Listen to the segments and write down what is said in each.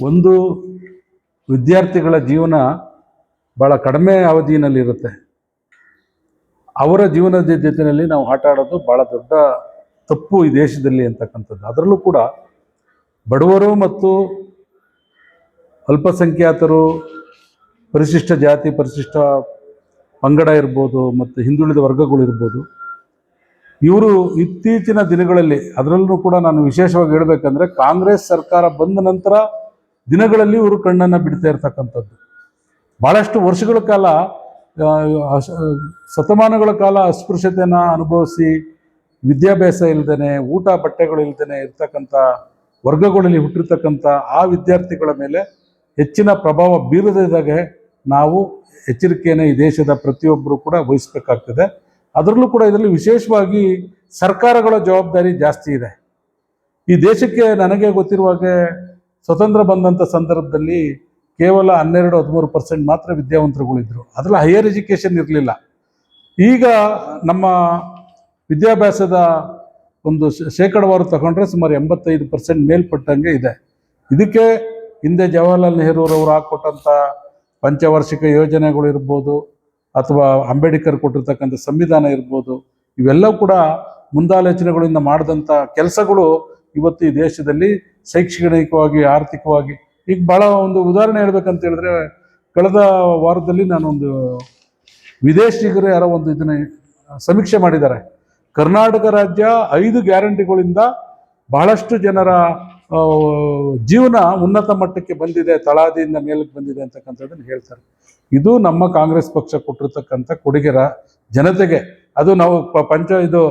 ಒಂದು ವಿದ್ಯಾರ್ಥಿಗಳ ಜೀವನ ಭಾಳ ಕಡಿಮೆ ಅವಧಿನಲ್ಲಿರುತ್ತೆ. ಅವರ ಜೀವನದ ಜೊತೆಯಲ್ಲಿ ನಾವು ಆಟ ಆಡೋದು ಭಾಳ ದೊಡ್ಡ ತಪ್ಪು ಈ ದೇಶದಲ್ಲಿ ಅಂತಕ್ಕಂಥದ್ದು. ಅದರಲ್ಲೂ ಕೂಡ ಬಡವರು ಮತ್ತು ಅಲ್ಪಸಂಖ್ಯಾತರು, ಪರಿಶಿಷ್ಟ ಜಾತಿ, ಪರಿಶಿಷ್ಟ ಪಂಗಡ ಇರ್ಬೋದು, ಮತ್ತು ಹಿಂದುಳಿದ ವರ್ಗಗಳು ಇರ್ಬೋದು, ಇವರು ಇತ್ತೀಚಿನ ದಿನಗಳಲ್ಲಿ, ಅದರಲ್ಲೂ ಕೂಡ ನಾನು ವಿಶೇಷವಾಗಿ ಹೇಳಬೇಕಂದ್ರೆ ಕಾಂಗ್ರೆಸ್ ಸರ್ಕಾರ ಬಂದ ನಂತರ ದಿನಗಳಲ್ಲಿ ಇವರು ಕಣ್ಣನ್ನು ಬಿಡ್ತಾ ಇರ್ತಕ್ಕಂಥದ್ದು. ಭಾಳಷ್ಟು ವರ್ಷಗಳ ಕಾಲ, ಶತಮಾನಗಳ ಕಾಲ ಅಸ್ಪೃಶ್ಯತೆಯನ್ನು ಅನುಭವಿಸಿ ವಿದ್ಯಾಭ್ಯಾಸ ಇಲ್ಲದೇ, ಊಟ ಬಟ್ಟೆಗಳು ಇಲ್ಲದೇ ಇರ್ತಕ್ಕಂಥ ವರ್ಗಗಳಲ್ಲಿ ಹುಟ್ಟಿರ್ತಕ್ಕಂಥ ಆ ವಿದ್ಯಾರ್ಥಿಗಳ ಮೇಲೆ ಹೆಚ್ಚಿನ ಪ್ರಭಾವ ಬೀರದಿದ್ದಾಗೆ ನಾವು ಎಚ್ಚರಿಕೆಯನ್ನು ಈ ದೇಶದ ಪ್ರತಿಯೊಬ್ಬರು ಕೂಡ ವಹಿಸಬೇಕಾಗ್ತದೆ. ಅದರಲ್ಲೂ ಕೂಡ ಇದರಲ್ಲಿ ವಿಶೇಷವಾಗಿ ಸರ್ಕಾರಗಳ ಜವಾಬ್ದಾರಿ ಜಾಸ್ತಿ ಇದೆ. ಈ ದೇಶಕ್ಕೆ ನನಗೆ ಗೊತ್ತಿರುವ ಹಾಗೆ ಸ್ವತಂತ್ರ ಬಂದಂಥ ಸಂದರ್ಭದಲ್ಲಿ ಕೇವಲ 12-13% ಮಾತ್ರ ವಿದ್ಯಾವಂತರುಗಳಿದ್ದರು. ಅದರಲ್ಲಿ ಹೈಯರ್ ಎಜುಕೇಷನ್ ಇರಲಿಲ್ಲ. ಈಗ ನಮ್ಮ ವಿದ್ಯಾಭ್ಯಾಸದ ಒಂದು ಶೇಕಡವಾರು ತಗೊಂಡ್ರೆ ಸುಮಾರು 85% ಮೇಲ್ಪಟ್ಟಂಗೆ ಇದೆ. ಇದಕ್ಕೆ ಹಿಂದೆ ಜವಾಹರ್ಲಾಲ್ ನೆಹರೂರವರು ಹಾಕ್ಕೊಟ್ಟಂಥ ಪಂಚವಾರ್ಷಿಕ ಯೋಜನೆಗಳು ಇರ್ಬೋದು, ಅಥವಾ ಅಂಬೇಡ್ಕರ್ ಕೊಟ್ಟಿರ್ತಕ್ಕಂಥ ಸಂವಿಧಾನ ಇರ್ಬೋದು, ಇವೆಲ್ಲವೂ ಕೂಡ ಮುಂದಾಲೋಚನೆಗಳಿಂದ ಮಾಡಿದಂಥ ಕೆಲಸಗಳು ಇವತ್ತು ಈ ದೇಶದಲ್ಲಿ ಶೈಕ್ಷಣಿಕವಾಗಿ, ಆರ್ಥಿಕವಾಗಿ, ಈಗ ಭಾಳ ಒಂದು ಉದಾಹರಣೆ ಹೇಳ್ಬೇಕಂತ ಹೇಳಿದ್ರೆ, ಕಳೆದ ವಾರದಲ್ಲಿ ನಾನೊಂದು ವಿದೇಶಿಗರು ಯಾರೋ ಒಂದು ಇದನ್ನ ಸಮೀಕ್ಷೆ ಮಾಡಿದ್ದಾರೆ. ಕರ್ನಾಟಕ ರಾಜ್ಯ 5 ಗ್ಯಾರಂಟಿಗಳಿಂದ ಬಹಳಷ್ಟು ಜನರ ಜೀವನ ಉನ್ನತ ಮಟ್ಟಕ್ಕೆ ಬಂದಿದೆ, ತಳಾದಿಯಿಂದ ಮೇಲಕ್ಕೆ ಬಂದಿದೆ ಅಂತಕ್ಕಂಥದ್ದನ್ನು ಹೇಳ್ತಾರೆ. ಇದು ನಮ್ಮ ಕಾಂಗ್ರೆಸ್ ಪಕ್ಷ ಕೊಟ್ಟಿರ್ತಕ್ಕಂಥ ಕೊಡುಗೆರ ಜನತೆಗೆ. ಅದು ನಾವು ಇದು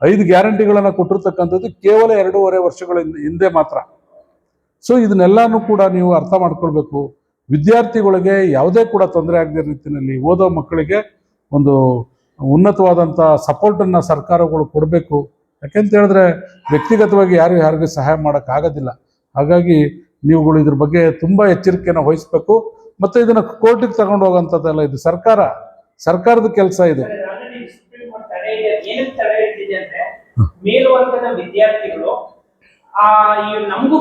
5 ಗ್ಯಾರಂಟಿಗಳನ್ನು ಕೊಟ್ಟಿರ್ತಕ್ಕಂಥದ್ದು ಕೇವಲ 2.5 ವರ್ಷಗಳ ಹಿಂದೆ ಮಾತ್ರ. ಸೊ ಇದನ್ನೆಲ್ಲನೂ ಕೂಡ ನೀವು ಅರ್ಥ ಮಾಡ್ಕೊಳ್ಬೇಕು. ವಿದ್ಯಾರ್ಥಿಗಳಿಗೆ ಯಾವುದೇ ಕೂಡ ತೊಂದರೆ ಆಗದ ರೀತಿಯಲ್ಲಿ ಓದೋ ಮಕ್ಕಳಿಗೆ ಒಂದು ಉನ್ನತವಾದಂಥ ಸಪೋರ್ಟನ್ನು ಸರ್ಕಾರಗಳು ಕೊಡಬೇಕು. ಯಾಕೆಂತ ಹೇಳಿದ್ರೆ ವ್ಯಕ್ತಿಗತವಾಗಿ ಯಾರಿಗೂ ಸಹಾಯ ಮಾಡೋಕ್ಕಾಗೋದಿಲ್ಲ. ಹಾಗಾಗಿ ನೀವುಗಳು ಇದ್ರ ಬಗ್ಗೆ ತುಂಬ ಎಚ್ಚರಿಕೆಯನ್ನು ವಹಿಸಬೇಕು. ಮತ್ತು ಇದನ್ನು ಕೋರ್ಟಿಗೆ ತಗೊಂಡು ಹೋಗೋಂಥದ್ದಲ್ಲ, ಇದು ಸರ್ಕಾರದ ಕೆಲಸ ಇದು. ಮೇಲ್ವರ್ಗದ ವಿದ್ಯಾರ್ಥಿಗಳು ನಮಗೂ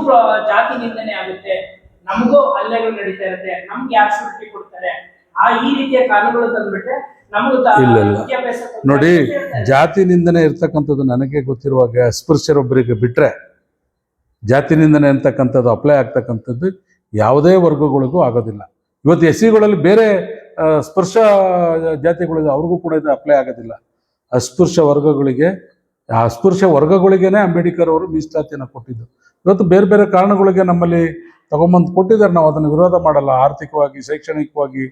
ಜಾತಿ ನಿಂದನೆ ಆಗುತ್ತೆ, ನಮಗೂ ಹಲ್ಲೆಗಳು ನಡೀತಾ ಇರುತ್ತೆ, ನಮ್ಗೆ ಯಾಕೆ ಸುಟ್ಟಿ ಕೊಡ್ತಾರೆ, ಈ ರೀತಿಯ ಕಾನೂನುಗಳು ತಂದ್ಬಿಟ್ರೆ ನಮಗೂ ವಿದ್ಯಾಭ್ಯಾಸ ನೋಡಿ, ಜಾತಿ ನಿಂದನೆ ಇರ್ತಕ್ಕಂಥದ್ದು ನನಗೆ ಗೊತ್ತಿರುವಾಗ ಅಸ್ಪೃಶ್ಯರೊಬ್ಬರಿಗೆ ಬಿಟ್ರೆ ಜಾತಿ ನಿಂದನೆ ಅಂತಕ್ಕಂಥದ್ದು ಅಪ್ಲೈ ಆಗ್ತಕ್ಕಂಥದ್ದು ಯಾವುದೇ ವರ್ಗಗಳಿಗೂ ಆಗೋದಿಲ್ಲ. ಇವತ್ತು SCಗಳಲ್ಲಿ ಬೇರೆ ಸ್ಪರ್ಶ ಜಾತಿಗಳಿದೆ, ಅವ್ರಿಗೂ ಕೂಡ ಇದು ಅಪ್ಲೈ ಆಗೋದಿಲ್ಲ. ಅಸ್ಪೃಶ್ಯ ವರ್ಗಗಳಿಗೇನೆ ಅಂಬೇಡ್ಕರ್ ಅವರು ಮೀಸಲಾತಿಯನ್ನು ಕೊಟ್ಟಿದ್ದು. ಇವತ್ತು ಬೇರೆ ಬೇರೆ ಕಾರಣಗಳಿಗೆ ನಮ್ಮಲ್ಲಿ ತಗೊಂಬಂದು ಕೊಟ್ಟಿದ್ದಾರೆ, ನಾವು ಅದನ್ನು ವಿರೋಧ ಮಾಡಲ್ಲ. ಆರ್ಥಿಕವಾಗಿ, ಶೈಕ್ಷಣಿಕವಾಗಿ,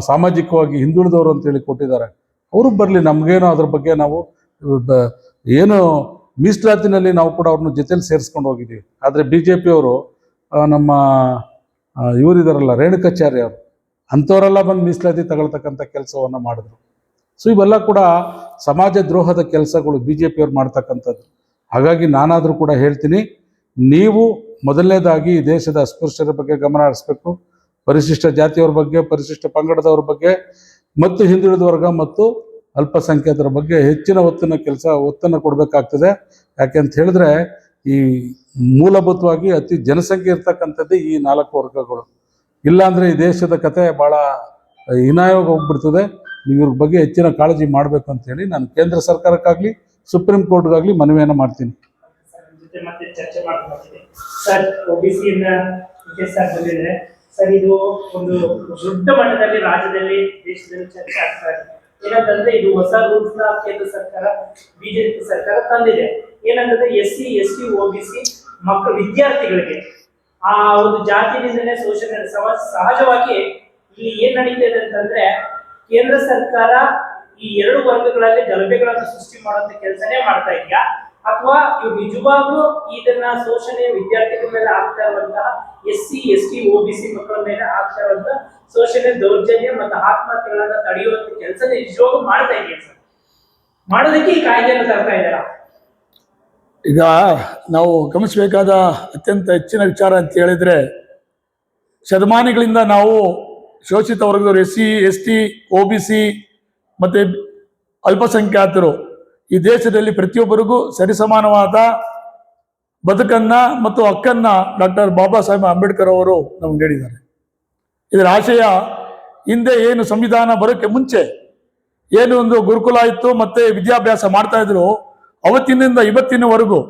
ಸಾಮಾಜಿಕವಾಗಿ ಹಿಂದುಳಿದವರು ಅಂತೇಳಿ ಕೊಟ್ಟಿದ್ದಾರೆ. ಅವರು ಬರಲಿ, ನಮಗೇನೋ ಅದ್ರ ಬಗ್ಗೆ ನಾವು ಏನು ಮೀಸಲಾತಿನಲ್ಲಿ ನಾವು ಕೂಡ ಅವ್ರನ್ನ ಜೊತೆಲಿ ಸೇರಿಸ್ಕೊಂಡು ಹೋಗಿದ್ದೀವಿ. ಆದರೆ BJP ಅವರು, ನಮ್ಮ ಇವರಿದಾರಲ್ಲ ರೇಣುಕಾಚಾರ್ಯ ಅವರು, ಅಂಥವರೆಲ್ಲ ಬಂದು ಮೀಸಲಾತಿ ತಗೊಳ್ತಕ್ಕಂಥ ಕೆಲಸವನ್ನು ಮಾಡಿದ್ರು. ಸೊ ಇವೆಲ್ಲ ಕೂಡ ಸಮಾಜ ದ್ರೋಹದ ಕೆಲಸಗಳು BJP ಅವ್ರು ಮಾಡ್ತಕ್ಕಂಥದ್ದು. ಹಾಗಾಗಿ ನಾನಾದರೂ ಕೂಡ ಹೇಳ್ತೀನಿ, ನೀವು ಮೊದಲನೇದಾಗಿ ಈ ದೇಶದ ಅಸ್ಪೃಶ್ಯರ ಬಗ್ಗೆ ಗಮನ ಹರಿಸ್ಬೇಕು. ಪರಿಶಿಷ್ಟ ಜಾತಿಯವ್ರ ಬಗ್ಗೆ, ಪರಿಶಿಷ್ಟ ಪಂಗಡದವ್ರ ಬಗ್ಗೆ, ಮತ್ತು ಹಿಂದುಳಿದ ವರ್ಗ ಮತ್ತು ಅಲ್ಪಸಂಖ್ಯಾತರ ಬಗ್ಗೆ ಹೆಚ್ಚಿನ ಒತ್ತನ್ನು ಕೊಡಬೇಕಾಗ್ತದೆ. ಯಾಕೆಂತ ಹೇಳಿದ್ರೆ ಈ ಮೂಲಭೂತವಾಗಿ ಅತಿ ಜನಸಂಖ್ಯೆ ಇರ್ತಕ್ಕಂಥದ್ದೇ ಈ 4 ವರ್ಗಗಳು. ಇಲ್ಲಾಂದರೆ ಈ ದೇಶದ ಕತೆ ಭಾಳ ಹೀನಾಯವಾಗಿ ಹೋಗ್ಬಿಡ್ತದೆ. ನೀವು ಇವ್ರ ಬಗ್ಗೆ ಹೆಚ್ಚಿನ ಕಾಳಜಿ ಮಾಡಬೇಕು ಅಂತೇಳಿ ನಾನು ಕೇಂದ್ರ ಸರ್ಕಾರಕ್ಕಾಗಲಿ ಸುಪ್ರೀಂ ಕೋರ್ಟ್ಗಾಗಲಿ ಮನವಿಯನ್ನು ಮಾಡ್ತೀನಿ. ಸರ್, ಇದು ಒಂದು ದೊಡ್ಡ ಮಟ್ಟದಲ್ಲಿ ರಾಜ್ಯದಲ್ಲಿ, ದೇಶದಲ್ಲಿ ಚರ್ಚೆ ಆಗ್ತಾ ಇದೆ. ಏನಂತಂದ್ರೆ ಇದು ಹೊಸ ರೂಲ್ಸ್ ನ ಕೇಂದ್ರ ಸರ್ಕಾರ, BJP ಸರ್ಕಾರ ತಂದಿದೆ. ಏನಂತಂದ್ರೆ SC, ST, OBC ಮಕ್ಕಳು ವಿದ್ಯಾರ್ಥಿಗಳಿಗೆ ಒಂದು ಜಾತಿ ನಿಂದನೆ, ಶೋಷಣೆ ಸಹಜವಾಗಿ ಇಲ್ಲಿ ಏನ್ ನಡೀತಿದೆ ಅಂತಂದ್ರೆ, ಕೇಂದ್ರ ಸರ್ಕಾರ ಈ 2 ವರ್ಗಗಳಲ್ಲಿ ಗಲಭೆಗಳನ್ನು ಸೃಷ್ಟಿ ಮಾಡುವಂತ ಕೆಲಸನೇ ಮಾಡ್ತಾ ಇದೆಯಾ, ಅಥವಾ ಇವು ನಿಜವಾಗ್ಲೂ ಇದನ್ನ ಶೋಷಣೆ ವಿದ್ಯಾರ್ಥಿಗಳ ಮೇಲೆ ಆಗ್ತಾ ಇರುವಂತಹ SC, ST, OBC ಮಕ್ಕಳ ಮೇಲೆ ಆಗ್ತಾ ಇರುವಂತಹ ಶೋಷಣೆ, ದೌರ್ಜನ್ಯ ಮತ್ತು ಆತ್ಮಹತ್ಯೆಗಳನ್ನ ತಡೆಯುವಂತ ಕೆಲಸ ನಿಜವಾಗ್ಲೂ ಮಾಡ್ತಾ ಇದೆಯಾ ಸರ್? ಮಾಡೋದಕ್ಕೆ ಈ ಕಾಯ್ದೆಯನ್ನು ತರ್ತಾ ಇದ್ದಾರಾ? ಈಗ ನಾವು ಗಮನಿಸಬೇಕಾದ ಅತ್ಯಂತ ಹೆಚ್ಚಿನ ವಿಚಾರ ಅಂತ ಹೇಳಿದ್ರೆ, ಶತಮಾನಗಳಿಂದ ನಾವು ಶೋಷಿತ ವರ್ಗದವರು SC, ST, OBC ಮತ್ತು ಅಲ್ಪಸಂಖ್ಯಾತರು ಈ ದೇಶದಲ್ಲಿ ಪ್ರತಿಯೊಬ್ಬರಿಗೂ ಸರಿಸಮಾನವಾದ ಬದುಕನ್ನ ಮತ್ತು ಹಕ್ಕನ್ನ ಡಾಕ್ಟರ್ ಬಾಬಾ ಸಾಹೇಬ್ ಅಂಬೇಡ್ಕರ್ ಅವರು ನಮ್ಗೆ ನೀಡಿದ್ದಾರೆ. ಇದರ ಆಶಯ ಹಿಂದೆ ಏನು ಸಂವಿಧಾನ ಬರೋಕ್ಕೆ ಮುಂಚೆ ಏನು ಒಂದು ಗುರುಕುಲ ಇತ್ತು ಮತ್ತೆ ವಿದ್ಯಾಭ್ಯಾಸ ಮಾಡ್ತಾ ಇದ್ರು, ಅವತ್ತಿನಿಂದ ಇವತ್ತಿನವರೆಗೂ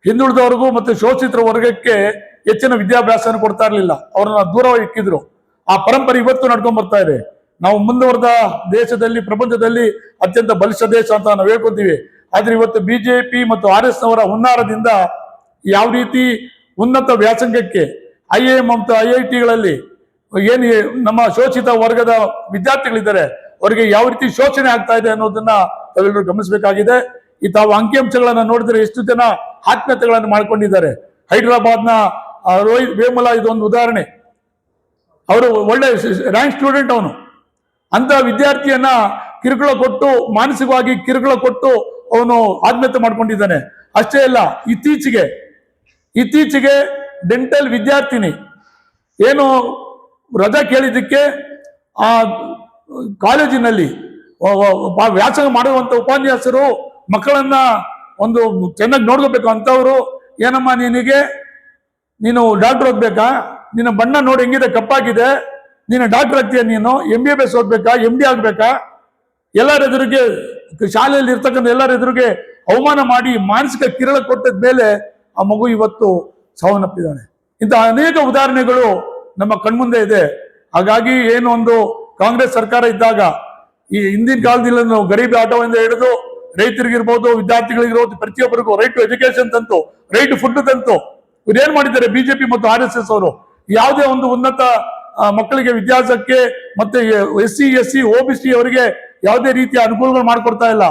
ಹಿಂದುಳಿದವರೆಗೂ ಮತ್ತೆ ಶೋಷಿತರ ವರ್ಗಕ್ಕೆ ಹೆಚ್ಚಿನ ವಿದ್ಯಾಭ್ಯಾಸನ ಕೊಡ್ತಾ ಇರಲಿಲ್ಲ, ಅವ್ರನ್ನ ದೂರ ಇಕ್ಕಿದ್ರು. ಆ ಪರಂಪರೆ ಇವತ್ತು ನಡ್ಕೊಂಡ್ ಬರ್ತಾ ಇದೆ. ನಾವು ಮುಂದುವರೆದ ದೇಶದಲ್ಲಿ, ಪ್ರಪಂಚದಲ್ಲಿ ಅತ್ಯಂತ ಬಲಿಷ್ಠ ದೇಶ ಅಂತ ನಾವು ಹೇಳ್ಕೊಂತೀವಿ. ಆದ್ರೆ ಇವತ್ತು ಬಿಜೆಪಿ ಮತ್ತು RS ನವರ ಹುನ್ನಾರದಿಂದ ಯಾವ ರೀತಿ ಉನ್ನತ ವ್ಯಾಸಂಗಕ್ಕೆ IIM ಮತ್ತು IITಗಳಲ್ಲಿ ಏನು ನಮ್ಮ ಶೋಷಿತ ವರ್ಗದ ವಿದ್ಯಾರ್ಥಿಗಳಿದ್ದಾರೆ ಅವರಿಗೆ ಯಾವ ರೀತಿ ಶೋಷಣೆ ಆಗ್ತಾ ಇದೆ ಅನ್ನೋದನ್ನ ತಾವೆಲ್ಲರೂ ಗಮನಿಸಬೇಕಾಗಿದೆ. ಈ ತಾವು ಅಂಕಿಅಂಶಗಳನ್ನ ನೋಡಿದ್ರೆ ಎಷ್ಟು ಜನ ಆತ್ಮಹತ್ಯೆಗಳನ್ನು ಮಾಡ್ಕೊಂಡಿದ್ದಾರೆ. ಹೈದರಾಬಾದ್ನ ರೋಹಿತ್ ವೇಮುಲಾ ಇದೊಂದು ಉದಾಹರಣೆ. ಅವರು ಒಳ್ಳೆ ರ್ಯಾಂಕ್ ಸ್ಟೂಡೆಂಟ್, ಅವನು ಅಂತ ವಿದ್ಯಾರ್ಥಿಯನ್ನ ಕಿರುಕುಳ ಕೊಟ್ಟು, ಮಾನಸಿಕವಾಗಿ ಕಿರುಕುಳ ಕೊಟ್ಟು ಅವನು ಆತ್ಮಹತ್ಯೆ ಮಾಡ್ಕೊಂಡಿದ್ದಾನೆ. ಅಷ್ಟೇ ಅಲ್ಲ, ಇತ್ತೀಚೆಗೆ ಡೆಂಟಲ್ ವಿದ್ಯಾರ್ಥಿನಿ ಏನು ರಜಾ ಕೇಳಿದ್ದಕ್ಕೆ ಆ ಕಾಲೇಜಿನಲ್ಲಿ ವ್ಯಾಸಂಗ ಮಾಡುವಂತ ಉಪನ್ಯಾಸರು ಮಕ್ಕಳನ್ನ ಒಂದು ಚೆನ್ನಾಗಿ ನೋಡ್ಕೋಬೇಕು ಅಂತವ್ರು, ಏನಮ್ಮ ನೀನು ಡಾಕ್ಟರ್ ಓದ್ಬೇಕಾ, ನಿನ್ನ ಬಣ್ಣ ನೋಡಿ ಹೆಂಗಿದೆ, ಕಪ್ಪಾಗಿದೆ, ನೀನು ಡಾಕ್ಟರ್ ಆಗ್ತೀಯ, ನೀನು MBBS ಓದ್ಬೇಕಾ, MD ಆಗ್ಬೇಕಾ, ಎಲ್ಲರ ಎದುರಿಗೆ ಶಾಲೆಯಲ್ಲಿ ಇರ್ತಕ್ಕಂಥ ಎಲ್ಲರ ಎದುರಿಗೆ ಅವಮಾನ ಮಾಡಿ ಮಾನಸಿಕ ಕಿರುಳ ಕೊಟ್ಟದ ಮೇಲೆ ಆ ಮಗು ಇವತ್ತು ಸಾವನ್ನಪ್ಪಿದ್ದಾನೆ. ಇಂತಹ ಅನೇಕ ಉದಾಹರಣೆಗಳು ನಮ್ಮ ಕಣ್ಮುಂದೆ ಇದೆ. ಹಾಗಾಗಿ ಏನು ಒಂದು ಕಾಂಗ್ರೆಸ್ ಸರ್ಕಾರ ಇದ್ದಾಗ ಈ ಹಿಂದಿನ ಕಾಲದಲ್ಲಿ ನಾವು ಗರೀಬಿ ಆಟೋದಿಂದ ಹಿಡಿದು ರೈತರಿಗಿರ್ಬೋದು, ವಿದ್ಯಾರ್ಥಿಗಳಿಗಿರ್ಬೋದು, ಪ್ರತಿಯೊಬ್ಬರಿಗೂ ರೈಟ್ ಟು ಎಜುಕೇಶನ್ ತಂತು, ರೈಟ್ ಟು ಫುಡ್ ತಂತು. ಇವ್ರು ಏನ್ ಮಾಡಿದ್ದಾರೆ ಬಿಜೆಪಿ ಮತ್ತು RSS ಅವರು? ಯಾವುದೇ ಒಂದು ಉನ್ನತ ಮಕ್ಕಳಿಗೆ ವಿದ್ಯಾಭ್ಯಾಸಕ್ಕೆ ಮತ್ತೆ SC SC OBC ಅವರಿಗೆ ಯಾವುದೇ ರೀತಿಯ ಅನುಕೂಲಗಳು ಮಾಡ್ಕೊಡ್ತಾ ಇಲ್ಲ.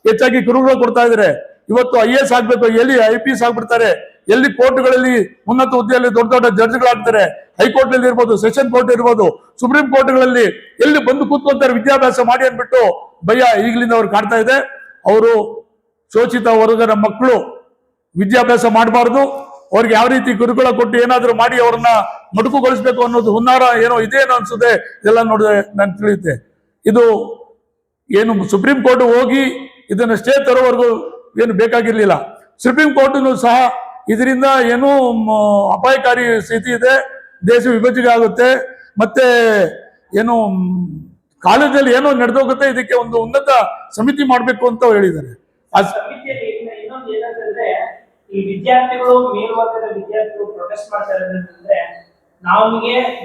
ಹೆಚ್ಚಾಗಿ ಕಿರುಕುಳ ಕೊಡ್ತಾ ಇದ್ದಾರೆ. ಇವತ್ತು IAS ಆಗ್ಬೇಕು, ಎಲ್ಲಿ IPS ಆಗ್ಬಿಡ್ತಾರೆ, ಎಲ್ಲಿ ಕೋರ್ಟ್ಗಳಲ್ಲಿ ಉನ್ನತ ಹುದ್ದೆಯಲ್ಲಿ ದೊಡ್ಡ ದೊಡ್ಡ ಜಡ್ಜ್ಗಳಾಗ್ತಾರೆ, ಹೈಕೋರ್ಟ್ ನಲ್ಲಿ ಇರ್ಬೋದು, ಸೆಷನ್ ಕೋರ್ಟ್ ಇರ್ಬೋದು, ಸುಪ್ರೀಂ ಕೋರ್ಟ್ಗಳಲ್ಲಿ ಎಲ್ಲಿ ಬಂದು ಕೂತ್ಕೊಂತಾರೆ ವಿದ್ಯಾಭ್ಯಾಸ ಮಾಡಿ ಅನ್ಬಿಟ್ಟು ಭಯ ಈಗಲಿಂದ ಅವ್ರು ಕಾಡ್ತಾ ಇದೆ. ಅವರು ಶೋಷಿತ ವರ್ಗದ ಮಕ್ಕಳು ವಿದ್ಯಾಭ್ಯಾಸ ಮಾಡಬಾರ್ದು, ಅವ್ರಿಗೆ ಯಾವ ರೀತಿ ಕಿರುಕುಳ ಕೊಟ್ಟು ಏನಾದರೂ ಮಾಡಿ ಅವ್ರನ್ನ ಮಡುಕುಗೊಳಿಸ್ಬೇಕು ಅನ್ನೋದು ಹುನ್ನಾರ ಏನೋ ಇದೇನೋ ಅನ್ಸುತ್ತೆ. ಇದೆಲ್ಲ ನೋಡಿದ್ರೆ ನಾನು ತಿಳಿಯುತ್ತೆ. ಇದು ಏನು ಸುಪ್ರೀಂ ಕೋರ್ಟ್ ಹೋಗಿ ಇದನ್ನ ಸ್ಟೇ ತರೋವರೆಗೂ ಏನು ಬೇಕಾಗಿರ್ಲಿಲ್ಲ. ಸುಪ್ರೀಂ ಕೋರ್ಟ್ನು ಸಹ ಇದರಿಂದ ಏನೋ ಅಪಾಯಕಾರಿ ಸ್ಥಿತಿ ಇದೆ, ದೇಶ ವಿಭಜನೆ ಆಗುತ್ತೆ, ಮತ್ತೆ ಏನು ಕಾಲೇಜಲ್ಲಿ ಏನೋ ನಡೆದೋಗುತ್ತೆ, ಇದಕ್ಕೆ ಒಂದು ಉನ್ನತ ಸಮಿತಿ ಮಾಡಬೇಕು ಅಂತ ಹೇಳಿದ್ದಾರೆ. ಆ ಸಮಿತಿಯಲ್ಲಿ ಇನ್ನೊಂದು ಏನಂತಂದ್ರೆ, ಈ ವಿದ್ಯಾರ್ಥಿಗಳು, ಮೇಲ್ವರ್ಗದ ವಿದ್ಯಾರ್ಥಿಗಳು ಪ್ರೊಟೆಸ್ಟ್ ಮಾಡ್ತಾ ಇರೋದಂದ್ರೆ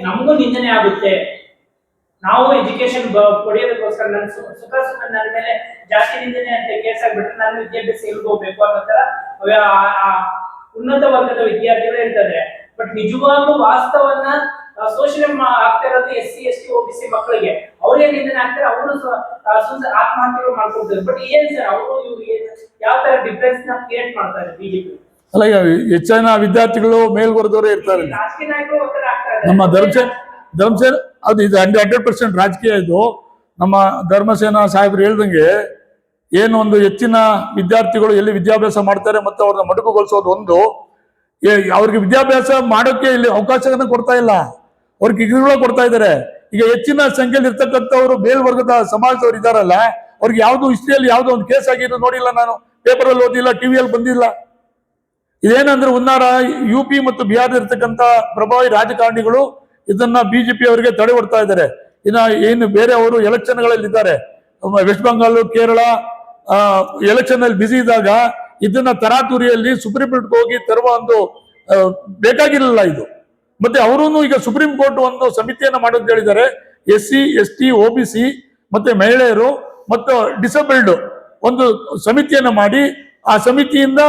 ನಮಗೂ ನಿಂದನೆ ಆಗುತ್ತೆ. ನಾವು ಎಜುಕೇಶನ್ ಪಡೆಯೋದಕ್ಕೋಸ್ಕರ ನನ್ನ ಸುಖ ನನ್ನ ಮೇಲೆ ಜಾಸ್ತಿ ನಿಂದನೆ ಅಂತ ಕೇಸ್ ಆಗ್ಬಿಟ್ರೆ ನಾನು ವಿದ್ಯಾಭ್ಯಾಸ ಎಲ್ಲಿ ಹೋಗ್ಬೇಕು ಅನ್ನೋ ತರ ಉನ್ನತ ವರ್ಗದ ವಿದ್ಯಾರ್ಥಿಗಳು ಹೇಳ್ತಾರೆ. ಬಟ್ ನಿಜವಾಗ್ಲೂ ವಾಸ್ತವನ್ನ ಶೋಷಣೆ ಆಗ್ತಾ ಇರೋದು SC ST OBC ಮಕ್ಕಳಿಗೆ. ಅವ್ರಿಗೆ ನಿಂದನೆ ಆಗ್ತಾರೆ, ಅವರು ಆತ್ಮಹತ್ಯೆಗಳು ಮಾಡ್ಕೊಳ್ತಾರೆ. ಬಟ್ ಏನ್ ಸರ್ ಅವರು ಯಾವ ತರ ಡಿಫರೆನ್ಸ್ ನ ಕ್ರಿಯೇಟ್ ಮಾಡ್ತಾರೆ ಬಿಜೆಪಿ? ಅಲ್ಲ, ಈಗ ಹೆಚ್ಚಿನ ವಿದ್ಯಾರ್ಥಿಗಳು ಮೇಲ್ವರ್ಗದವರೇ ಇರ್ತಾರೆ. ರಾಜಕೀಯ ನಾಯಕರು ಒತ್ತಡ ಆಗ್ತಾರೆ. ನಮ್ಮ ಧರ್ಮಸೇನ ಅದು ಇದು 100% ರಾಜಕೀಯ. ಇದು ನಮ್ಮ ಧರ್ಮಸೇನಾ ಸಾಹೇಬ್ರು ಹೇಳ್ದಂಗೆ ಏನು ಒಂದು ಹೆಚ್ಚಿನ ವಿದ್ಯಾರ್ಥಿಗಳು ಎಲ್ಲಿ ವಿದ್ಯಾಭ್ಯಾಸ ಮಾಡ್ತಾರೆ ಮತ್ತು ಅವ್ರನ್ನ ಮಡುಕುಗೊಳಿಸೋದು ಒಂದು, ಅವ್ರಿಗೆ ವಿದ್ಯಾಭ್ಯಾಸ ಮಾಡೋಕೆ ಇಲ್ಲಿ ಅವಕಾಶಗಳನ್ನ ಕೊಡ್ತಾ ಇಲ್ಲ, ಅವ್ರಿಗೆ ಕಿರುಕುಳ ಕೊಡ್ತಾ ಇದ್ದಾರೆ. ಈಗ ಹೆಚ್ಚಿನ ಸಂಖ್ಯೆಯಲ್ಲಿ ಇರ್ತಕ್ಕಂಥವ್ರು ಮೇಲ್ವರ್ಗದ ಸಮಾಜದವ್ರು ಇದಾರಲ್ಲ, ಅವ್ರಿಗೆ ಯಾವ್ದು ಹಿಸ್ಟ್ರಿಯಲ್ಲಿ ಯಾವ್ದೋ ಒಂದು ಕೇಸ್ ಆಗಿದ್ದು ನೋಡಿಲ್ಲ, ನಾನು ಪೇಪರಲ್ಲಿ ಓದಿಲ್ಲ, ಟಿವಿಯಲ್ಲಿ ಬಂದಿಲ್ಲ. ಇದೇನಂದ್ರೆ ಹುನ್ನಾರ. UP ಮತ್ತು ಬಿಹಾರ ಇರ್ತಕ್ಕಂಥ ಪ್ರಭಾವಿ ರಾಜಕಾರಣಿಗಳು ಇದನ್ನ ಬಿಜೆಪಿ ಅವರಿಗೆ ತಡೆ ಹೊಡ್ತಾ ಇದ್ದಾರೆ. ಏನು ಬೇರೆ ಅವರು ಎಲೆಕ್ಷನ್ಗಳಲ್ಲಿ ಇದ್ದಾರೆ, ವೆಸ್ಟ್ ಬೆಂಗಾಲ್, ಕೇರಳ ಎಲೆಕ್ಷನ್ ಅಲ್ಲಿ ಬಿಸಿ ಇದ್ದಾಗ ಇದನ್ನ ತರಾತುರಿಯಲ್ಲಿ ಸುಪ್ರೀಂ ಕೋರ್ಟ್ಗೆ ಹೋಗಿ ತರುವ ಒಂದು ಬೇಕಾಗಿರಲಿಲ್ಲ ಇದು. ಮತ್ತೆ ಅವರೂ ಈಗ ಸುಪ್ರೀಂ ಕೋರ್ಟ್ ಒಂದು ಸಮಿತಿಯನ್ನ ಮಾಡೋದು ಹೇಳಿದ್ದಾರೆ. SC ST OBC ಮತ್ತೆ ಮಹಿಳೆಯರು ಮತ್ತು ಡಿಸೇಬಲ್ಡ್ ಒಂದು ಸಮಿತಿಯನ್ನ ಮಾಡಿ ಆ ಸಮಿತಿಯಿಂದ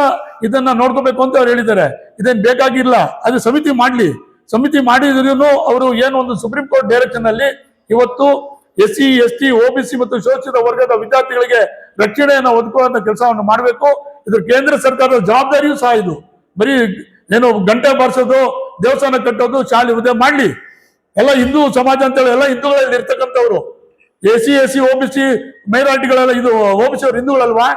ಇದನ್ನ ನೋಡ್ಕೋಬೇಕು ಅಂತ ಅವ್ರು ಹೇಳಿದ್ದಾರೆ. ಇದೇನು ಬೇಕಾಗಿಲ್ಲ, ಅದು ಸಮಿತಿ ಮಾಡ್ಲಿ. ಸಮಿತಿ ಮಾಡಿದ್ರು ಅವರು ಏನು ಒಂದು ಸುಪ್ರೀಂ ಕೋರ್ಟ್ ಡೈರೆಕ್ಷನ್ ಅಲ್ಲಿ ಇವತ್ತು SC ST OBC ಮತ್ತು ಶೋಷಿತ ವರ್ಗದ ವಿದ್ಯಾರ್ಥಿಗಳಿಗೆ ರಕ್ಷಣೆಯನ್ನು ಒದಗುವಂತ ಕೆಲಸವನ್ನು ಮಾಡಬೇಕು. ಇದು ಕೇಂದ್ರ ಸರ್ಕಾರದ ಜವಾಬ್ದಾರಿಯೂ ಸಹ. ಇದು ಬರೀ ಏನು ಗಂಟೆ ಬಾರಿಸೋದು, ದೇವಸ್ಥಾನ ಕಟ್ಟೋದು, ಶಾಲೆ ಉದ್ಯೋಗ ಮಾಡ್ಲಿ. ಎಲ್ಲ ಹಿಂದೂ ಸಮಾಜ ಅಂತೇಳಿ ಎಲ್ಲ ಹಿಂದೂಗಳಲ್ಲಿ ಇರ್ತಕ್ಕಂಥವ್ರು. SC SC OBC ಮೈನಾರಿಟಿಗಳೆಲ್ಲ ಇದು OBC ಅವ್ರು ಹಿಂದೂಗಳಲ್ವಾ?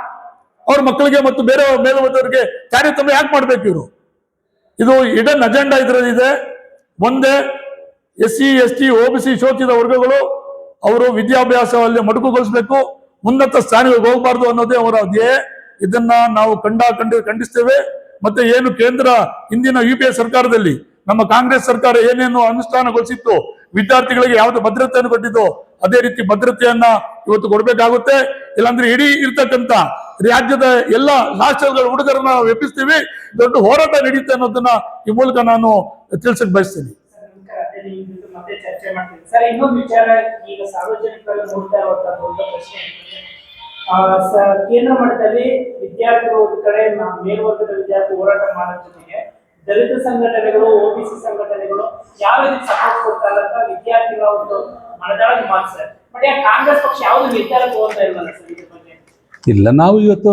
ಅವ್ರ ಮಕ್ಕಳಿಗೆ ಮತ್ತು ಬೇರೆ ಮೇಲ್ವರ್ಗದವರಿಗೆ ತಾರತಮ್ಯ ಯಾಕೆ ಮಾಡ್ಬೇಕು ಇವರು? ಇದು ಇಡನ್ ಅಜೆಂಡಾ ಇದರಲ್ಲಿದೆ. ಒಂದೇ SC ST OBC ಶೋಷಿತ ವರ್ಗಗಳು ಅವರು ವಿದ್ಯಾಭ್ಯಾಸದಲ್ಲಿ ಮಡುಕುಗೊಳಿಸಬೇಕು, ಉನ್ನತ ಸ್ಥಾನಗಳಿಗೆ ಹೋಗಬಾರ್ದು ಅನ್ನೋದೇ ಅವರ ಧ್ಯೇಯ. ಇದನ್ನ ನಾವು ಖಂಡಿಸ್ತೇವೆ. ಮತ್ತೆ ಏನು ಕೇಂದ್ರ ಹಿಂದಿನ UPA ಸರ್ಕಾರದಲ್ಲಿ ನಮ್ಮ ಕಾಂಗ್ರೆಸ್ ಸರ್ಕಾರ ಏನೇನು ಅನುಷ್ಠಾನಗೊಳಿಸಿತ್ತು, ವಿದ್ಯಾರ್ಥಿಗಳಿಗೆ ಯಾವ್ದು ಭದ್ರತೆಯನ್ನು ಕೊಟ್ಟಿದ್ದು ಅದೇ ರೀತಿ ಭದ್ರತೆಯನ್ನ ಇವತ್ತು ಕೊಡ್ಬೇಕಾಗುತ್ತೆ. ಇಲ್ಲಾಂದ್ರೆ ಇಡೀ ಇರ್ತಕ್ಕಂಥ ರಾಜ್ಯದ ಎಲ್ಲ ರಾಷ್ಟ್ರಗಳ ಹುಡುಗರನ್ನ ವ್ಯಾಪಿಸ್ತೀವಿ, ದೊಡ್ಡ ಹೋರಾಟ ನಡೀತೆ ಅನ್ನೋದನ್ನ ಈ ಮೂಲಕ ನಾನು ತಿಳಿಸಕ್ ಬಯಸ್ತೀನಿ. ಮತ್ತೆ ಚರ್ಚೆ ಮಾಡ್ತೀನಿ ಸರ್. ಇನ್ನೊಂದು ವಿಚಾರ, ಈಗ ಸಾರ್ವಜನಿಕರು ನೋಡ್ತಾ ಇರುವಂತಹ ದೊಡ್ಡ ಪ್ರಶ್ನೆ ಕೇಂದ್ರ ಮಟ್ಟದಲ್ಲಿ ವಿದ್ಯಾರ್ಥಿಗಳು ಒಂದು ಕಡೆ ಮೇಲ್ವರ್ಗದ ವಿದ್ಯಾರ್ಥಿ ಹೋರಾಟ ಮಾಡೋದ್ರ ಜೊತೆಗೆ ದಲಿತ ಸಂಘಟನೆಗಳು, OBC ಸಂಘಟನೆಗಳು ಯಾವ ರೀತಿ ಸಪೋರ್ಟ್ ಕೊಡ್ತಾರೆ ಅಂತ ವಿದ್ಯಾರ್ಥಿಗಳ ಒಂದು ಮನದಾಳದ ಮಾತು ಸರ್. ಬಟ್ ಕಾಂಗ್ರೆಸ್ ಪಕ್ಷ ಯಾವುದು ನಿರ್ಧಾರ ತಗೋತಾ ಇಲ್ವಲ್ಲ ಸರ್ ಇದ್ರ ಬಗ್ಗೆ? ಇಲ್ಲ, ನಾವು ಇವತ್ತು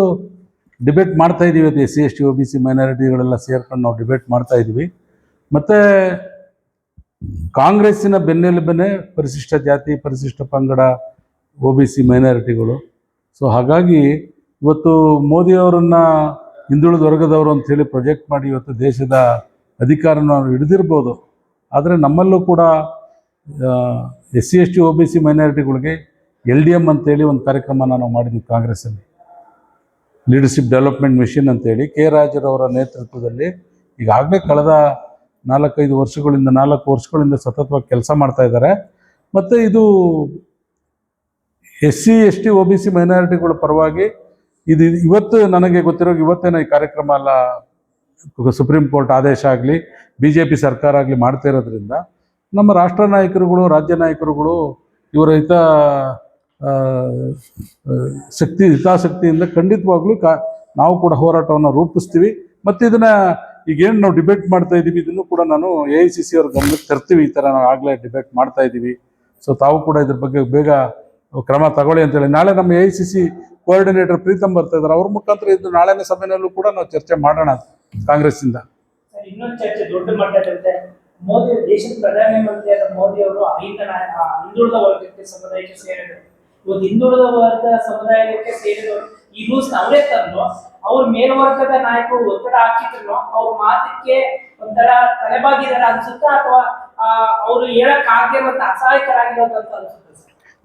ಡಿಬೇಟ್ ಮಾಡ್ತಾ ಇದ್ದೀವಿ. ಇವತ್ತು SC ST OBC ಮೈನಾರಿಟಿಗಳೆಲ್ಲ ಸೇರ್ಕೊಂಡು ನಾವು ಡಿಬೇಟ್ ಮಾಡ್ತಾ ಇದ್ದೀವಿ. ಮತ್ತು ಕಾಂಗ್ರೆಸ್ಸಿನ ಬೆನ್ನೆಲುಬೆನೇ ಪರಿಶಿಷ್ಟ ಜಾತಿ, ಪರಿಶಿಷ್ಟ ಪಂಗಡ, OBC ಮೈನಾರಿಟಿಗಳು. ಸೊ ಹಾಗಾಗಿ ಇವತ್ತು ಮೋದಿಯವರನ್ನು ಹಿಂದುಳಿದ ವರ್ಗದವರು ಅಂಥೇಳಿ ಪ್ರೊಜೆಕ್ಟ್ ಮಾಡಿ ಇವತ್ತು ದೇಶದ ಅಧಿಕಾರನ ನಾವು ಹಿಡಿದಿರ್ಬೋದು. ಆದರೆ ನಮ್ಮಲ್ಲೂ ಕೂಡ SC ST OBC ಮೈನಾರಿಟಿಗಳಿಗೆ LDM ಅಂತೇಳಿ ಒಂದು ಕಾರ್ಯಕ್ರಮನ ನಾವು ಮಾಡಿದ್ವಿ ಕಾಂಗ್ರೆಸ್ಸಲ್ಲಿ, ಲೀಡರ್ಶಿಪ್ ಡೆವಲಪ್ಮೆಂಟ್ ಮಿಷನ್ ಅಂತೇಳಿ ಕೆ ರಾಜರವರ ನೇತೃತ್ವದಲ್ಲಿ. ಈಗಾಗಲೇ ಕಳೆದ 4 ವರ್ಷಗಳಿಂದ ಸತತವಾಗಿ ಕೆಲಸ ಮಾಡ್ತಾ ಇದ್ದಾರೆ. ಮತ್ತು ಇದು SC ST OBC ಮೈನಾರಿಟಿಗಳ ಪರವಾಗಿ ಇದು ಇವತ್ತು ನನಗೆ ಗೊತ್ತಿರೋ ಇವತ್ತೇನೋ ಈ ಕಾರ್ಯಕ್ರಮ ಎಲ್ಲ ಸುಪ್ರೀಂ ಕೋರ್ಟ್ ಆದೇಶ ಆಗಲಿ, BJP ಸರ್ಕಾರ ಆಗಲಿ ಮಾಡ್ತಾ ಇರೋದ್ರಿಂದ ನಮ್ಮ ರಾಷ್ಟ್ರ ನಾಯಕರುಗಳು, ರಾಜ್ಯ ನಾಯಕರುಗಳು ಇವರ ಹಿತಾಸಕ್ತಿಯಿಂದ ಖಂಡಿತವಾಗ್ಲೂ ನಾವು ಕೂಡ ಹೋರಾಟವನ್ನು ರೂಪಿಸ್ತೀವಿ. ಮತ್ತು ಇದನ್ನು ಈಗೇನು ನಾವು ಡಿಬೇಟ್ ಮಾಡ್ತಾ ಇದ್ದೀವಿ, ಇದನ್ನು ಕೂಡ ನಾನು AICC ಅವ್ರ ಗಮನಕ್ಕೆ ತರ್ತೀವಿ. ಈ ಥರ ನಾವು ಆಗಲೇ ಡಿಬೇಟ್ ಮಾಡ್ತಾ ಇದ್ದೀವಿ. ಸೊ ತಾವು ಕೂಡ ಇದ್ರ ಬಗ್ಗೆ ಬೇಗ ಕ್ರಮ ತಗೊಳ್ಳಿ ಅಂತೇಳಿ ನಾಳೆ ನಮ್ಮ AICC ಕೋಆರ್ಡಿನೇಟರ್ ಪ್ರೀತಮ್ ಬರ್ತಾ ಇದ್ದಾರೆ. ಅವ್ರ ಮುಖಾಂತರ ಇದು ನಾಳೆನೇ ಸಭೆಯಲ್ಲೂ ಕೂಡ ನಾವು ಚರ್ಚೆ ಮಾಡೋಣ ಕಾಂಗ್ರೆಸ್ಸಿಂದ. ಇನ್ನೊಂದು ಚರ್ಚೆ ದೊಡ್ಡ ಮಟ್ಟದಲ್ಲಿದೆ. ಮೋದಿ ದೇಶದ ಪ್ರಧಾನಮಂತ್ರಿಯಾದ ಮೋದಿ ಅವರು ಹಿಂದುಳಿದ ವರ್ಗಕ್ಕೆ ಸಮುದಾಯಕ್ಕೆ ಸೇರಿದರು. ಇವತ್ತು ಹಿಂದುಳಿದ ವರ್ಗ ಸಮುದಾಯಕ್ಕೆ ಸೇರಿದವರು ಈ ರೂಲ್ಸ್ ಅವರೇ ತಂದು ಅವ್ರ ಮೇಲ್ವರ್ಗದ ನಾಯಕರು ಒತ್ತಡ ಹಾಕಿದ್ರು ಅವ್ರ ಮಾತಿಗೆ ಒಂಥರ ತಲೆಬಾಗಿದಾರ ಅನ್ಸುತ್ತಾ, ಅಥವಾ ಅವರು ಹೇಳಕ್ ಆಗದೆ ಮತ್ತೆ ಅಸಹಾಯಕರಾಗಿರೋದು ಅಂತ ಅನ್ಸುತ್ತೆ?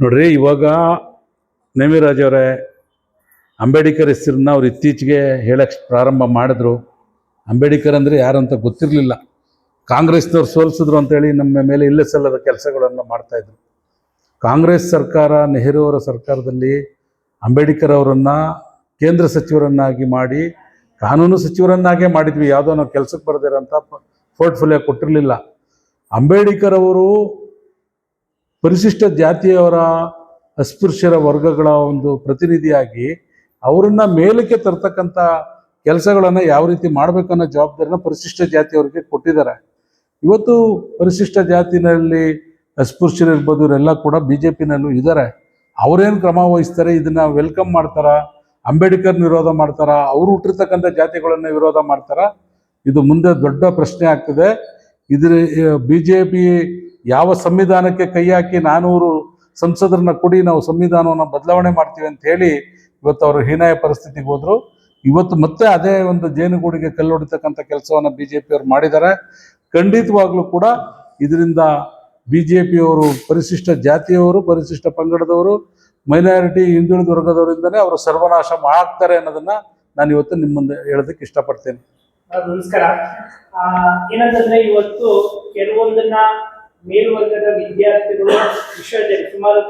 ನೋಡ್ರಿ, ಇವಾಗ ನೇಮಿರಾಜ್ ಅವರೇ ಅಂಬೇಡ್ಕರ್ ಹೆಸರನ್ನ ಅವ್ರು ಇತ್ತೀಚೆಗೆ ಹೇಳಕ್ಕೆ ಪ್ರಾರಂಭ ಮಾಡಿದ್ರು. ಅಂಬೇಡ್ಕರ್ ಅಂದರೆ ಯಾರಂತ ಗೊತ್ತಿರಲಿಲ್ಲ. ಕಾಂಗ್ರೆಸ್ನವ್ರು ಸೋಲಿಸಿದ್ರು ಅಂತೇಳಿ ನಮ್ಮ ಮೇಲೆ ಇಲ್ಲ ಸಲ್ಲದ ಕೆಲಸಗಳನ್ನು ಮಾಡ್ತಾಯಿದ್ರು. ಕಾಂಗ್ರೆಸ್ ಸರ್ಕಾರ, ನೆಹರು ಅವರ ಸರ್ಕಾರದಲ್ಲಿ ಅಂಬೇಡ್ಕರ್ ಅವರನ್ನು ಕೇಂದ್ರ ಸಚಿವರನ್ನಾಗಿ ಮಾಡಿ ಕಾನೂನು ಸಚಿವರನ್ನಾಗೇ ಮಾಡಿದ್ವಿ. ಯಾವುದೋ ನಾವು ಕೆಲಸಕ್ಕೆ ಬರದಿರೋಂಥ ಪೋರ್ಟ್ಫೋಲಿಯೋ ಕೊಟ್ಟಿರಲಿಲ್ಲ. ಅಂಬೇಡ್ಕರ್ ಅವರು ಪರಿಶಿಷ್ಟ ಜಾತಿಯವರ, ಅಸ್ಪೃಶ್ಯರ ವರ್ಗಗಳ ಒಂದು ಪ್ರತಿನಿಧಿಯಾಗಿ ಅವರನ್ನು ಮೇಲಕ್ಕೆ ತರ್ತಕ್ಕಂಥ ಕೆಲಸಗಳನ್ನು ಯಾವ ರೀತಿ ಮಾಡಬೇಕನ್ನೋ ಜವಾಬ್ದಾರಿನ ಪರಿಶಿಷ್ಟ ಜಾತಿಯವರಿಗೆ ಕೊಟ್ಟಿದ್ದಾರೆ. ಇವತ್ತು ಪರಿಶಿಷ್ಟ ಜಾತಿನಲ್ಲಿ ಅಸ್ಪೃಶ್ಯರಿರ್ಬೋದು, ಇವರೆಲ್ಲ ಕೂಡ BJPನಲ್ಲೂ ಇದ್ದಾರೆ. ಅವರೇನು ಕ್ರಮ ವಹಿಸ್ತಾರೆ, ಇದನ್ನು ವೆಲ್ಕಮ್ ಮಾಡ್ತಾರಾ, ಅಂಬೇಡ್ಕರ್ನ ವಿರೋಧ ಮಾಡ್ತಾರಾ, ಅವರು ಹುಟ್ಟಿರ್ತಕ್ಕಂಥ ಜಾತಿಗಳನ್ನು ವಿರೋಧ ಮಾಡ್ತಾರಾ? ಇದು ಮುಂದೆ ದೊಡ್ಡ ಪ್ರಶ್ನೆ ಆಗ್ತದೆ. ಇದ್ರ BJP ಯಾವ ಸಂವಿಧಾನಕ್ಕೆ ಕೈ ಹಾಕಿ 400 ಸಂಸದರನ್ನ ಕೊಡಿ ನಾವು ಸಂವಿಧಾನವನ್ನು ಬದಲಾವಣೆ ಮಾಡ್ತೀವಿ ಅಂತ ಹೇಳಿ ಇವತ್ತು ಅವರು ಹೀನಾಯ ಪರಿಸ್ಥಿತಿಗೆ ಹೋದ್ರು. ಇವತ್ತು ಮತ್ತೆ ಅದೇ ಒಂದು ಜೇನುಗೂಡಿಗೆ ಕಲ್ಲು ಹೊಡಿತಕ್ಕಂಥ ಕೆಲಸವನ್ನು BJP ಅವರು ಮಾಡಿದ್ದಾರೆ. ಖಂಡಿತವಾಗ್ಲೂ ಕೂಡ ಇದರಿಂದ BJPಯವರು ಪರಿಶಿಷ್ಟ ಜಾತಿಯವರು, ಪರಿಶಿಷ್ಟ ಪಂಗಡದವರು, ಮೈನಾರಿಟಿ, ಹಿಂದುಳಿದ ವರ್ಗದವರಿಂದನೇ ಅವರು ಸರ್ವನಾಶ ಮಾಡ್ತಾರೆ ಅನ್ನೋದನ್ನ ನಾನು ಇವತ್ತು ನಿಮ್ಮ ಮುಂದೆ ಹೇಳೋದಕ್ಕೆ ಇಷ್ಟಪಡ್ತೇನೆ. ನಮಸ್ಕಾರ. ಏನಂತಂದ್ರೆ ಇವತ್ತು ಕೆಲವೊಂದನ್ನ ಮೇಲ್ವರ್ಗದ ವಿದ್ಯಾರ್ಥಿಗಳು ವಿಶ್ವವಿದ್ಯಾಲಯ ಸುಮಾರು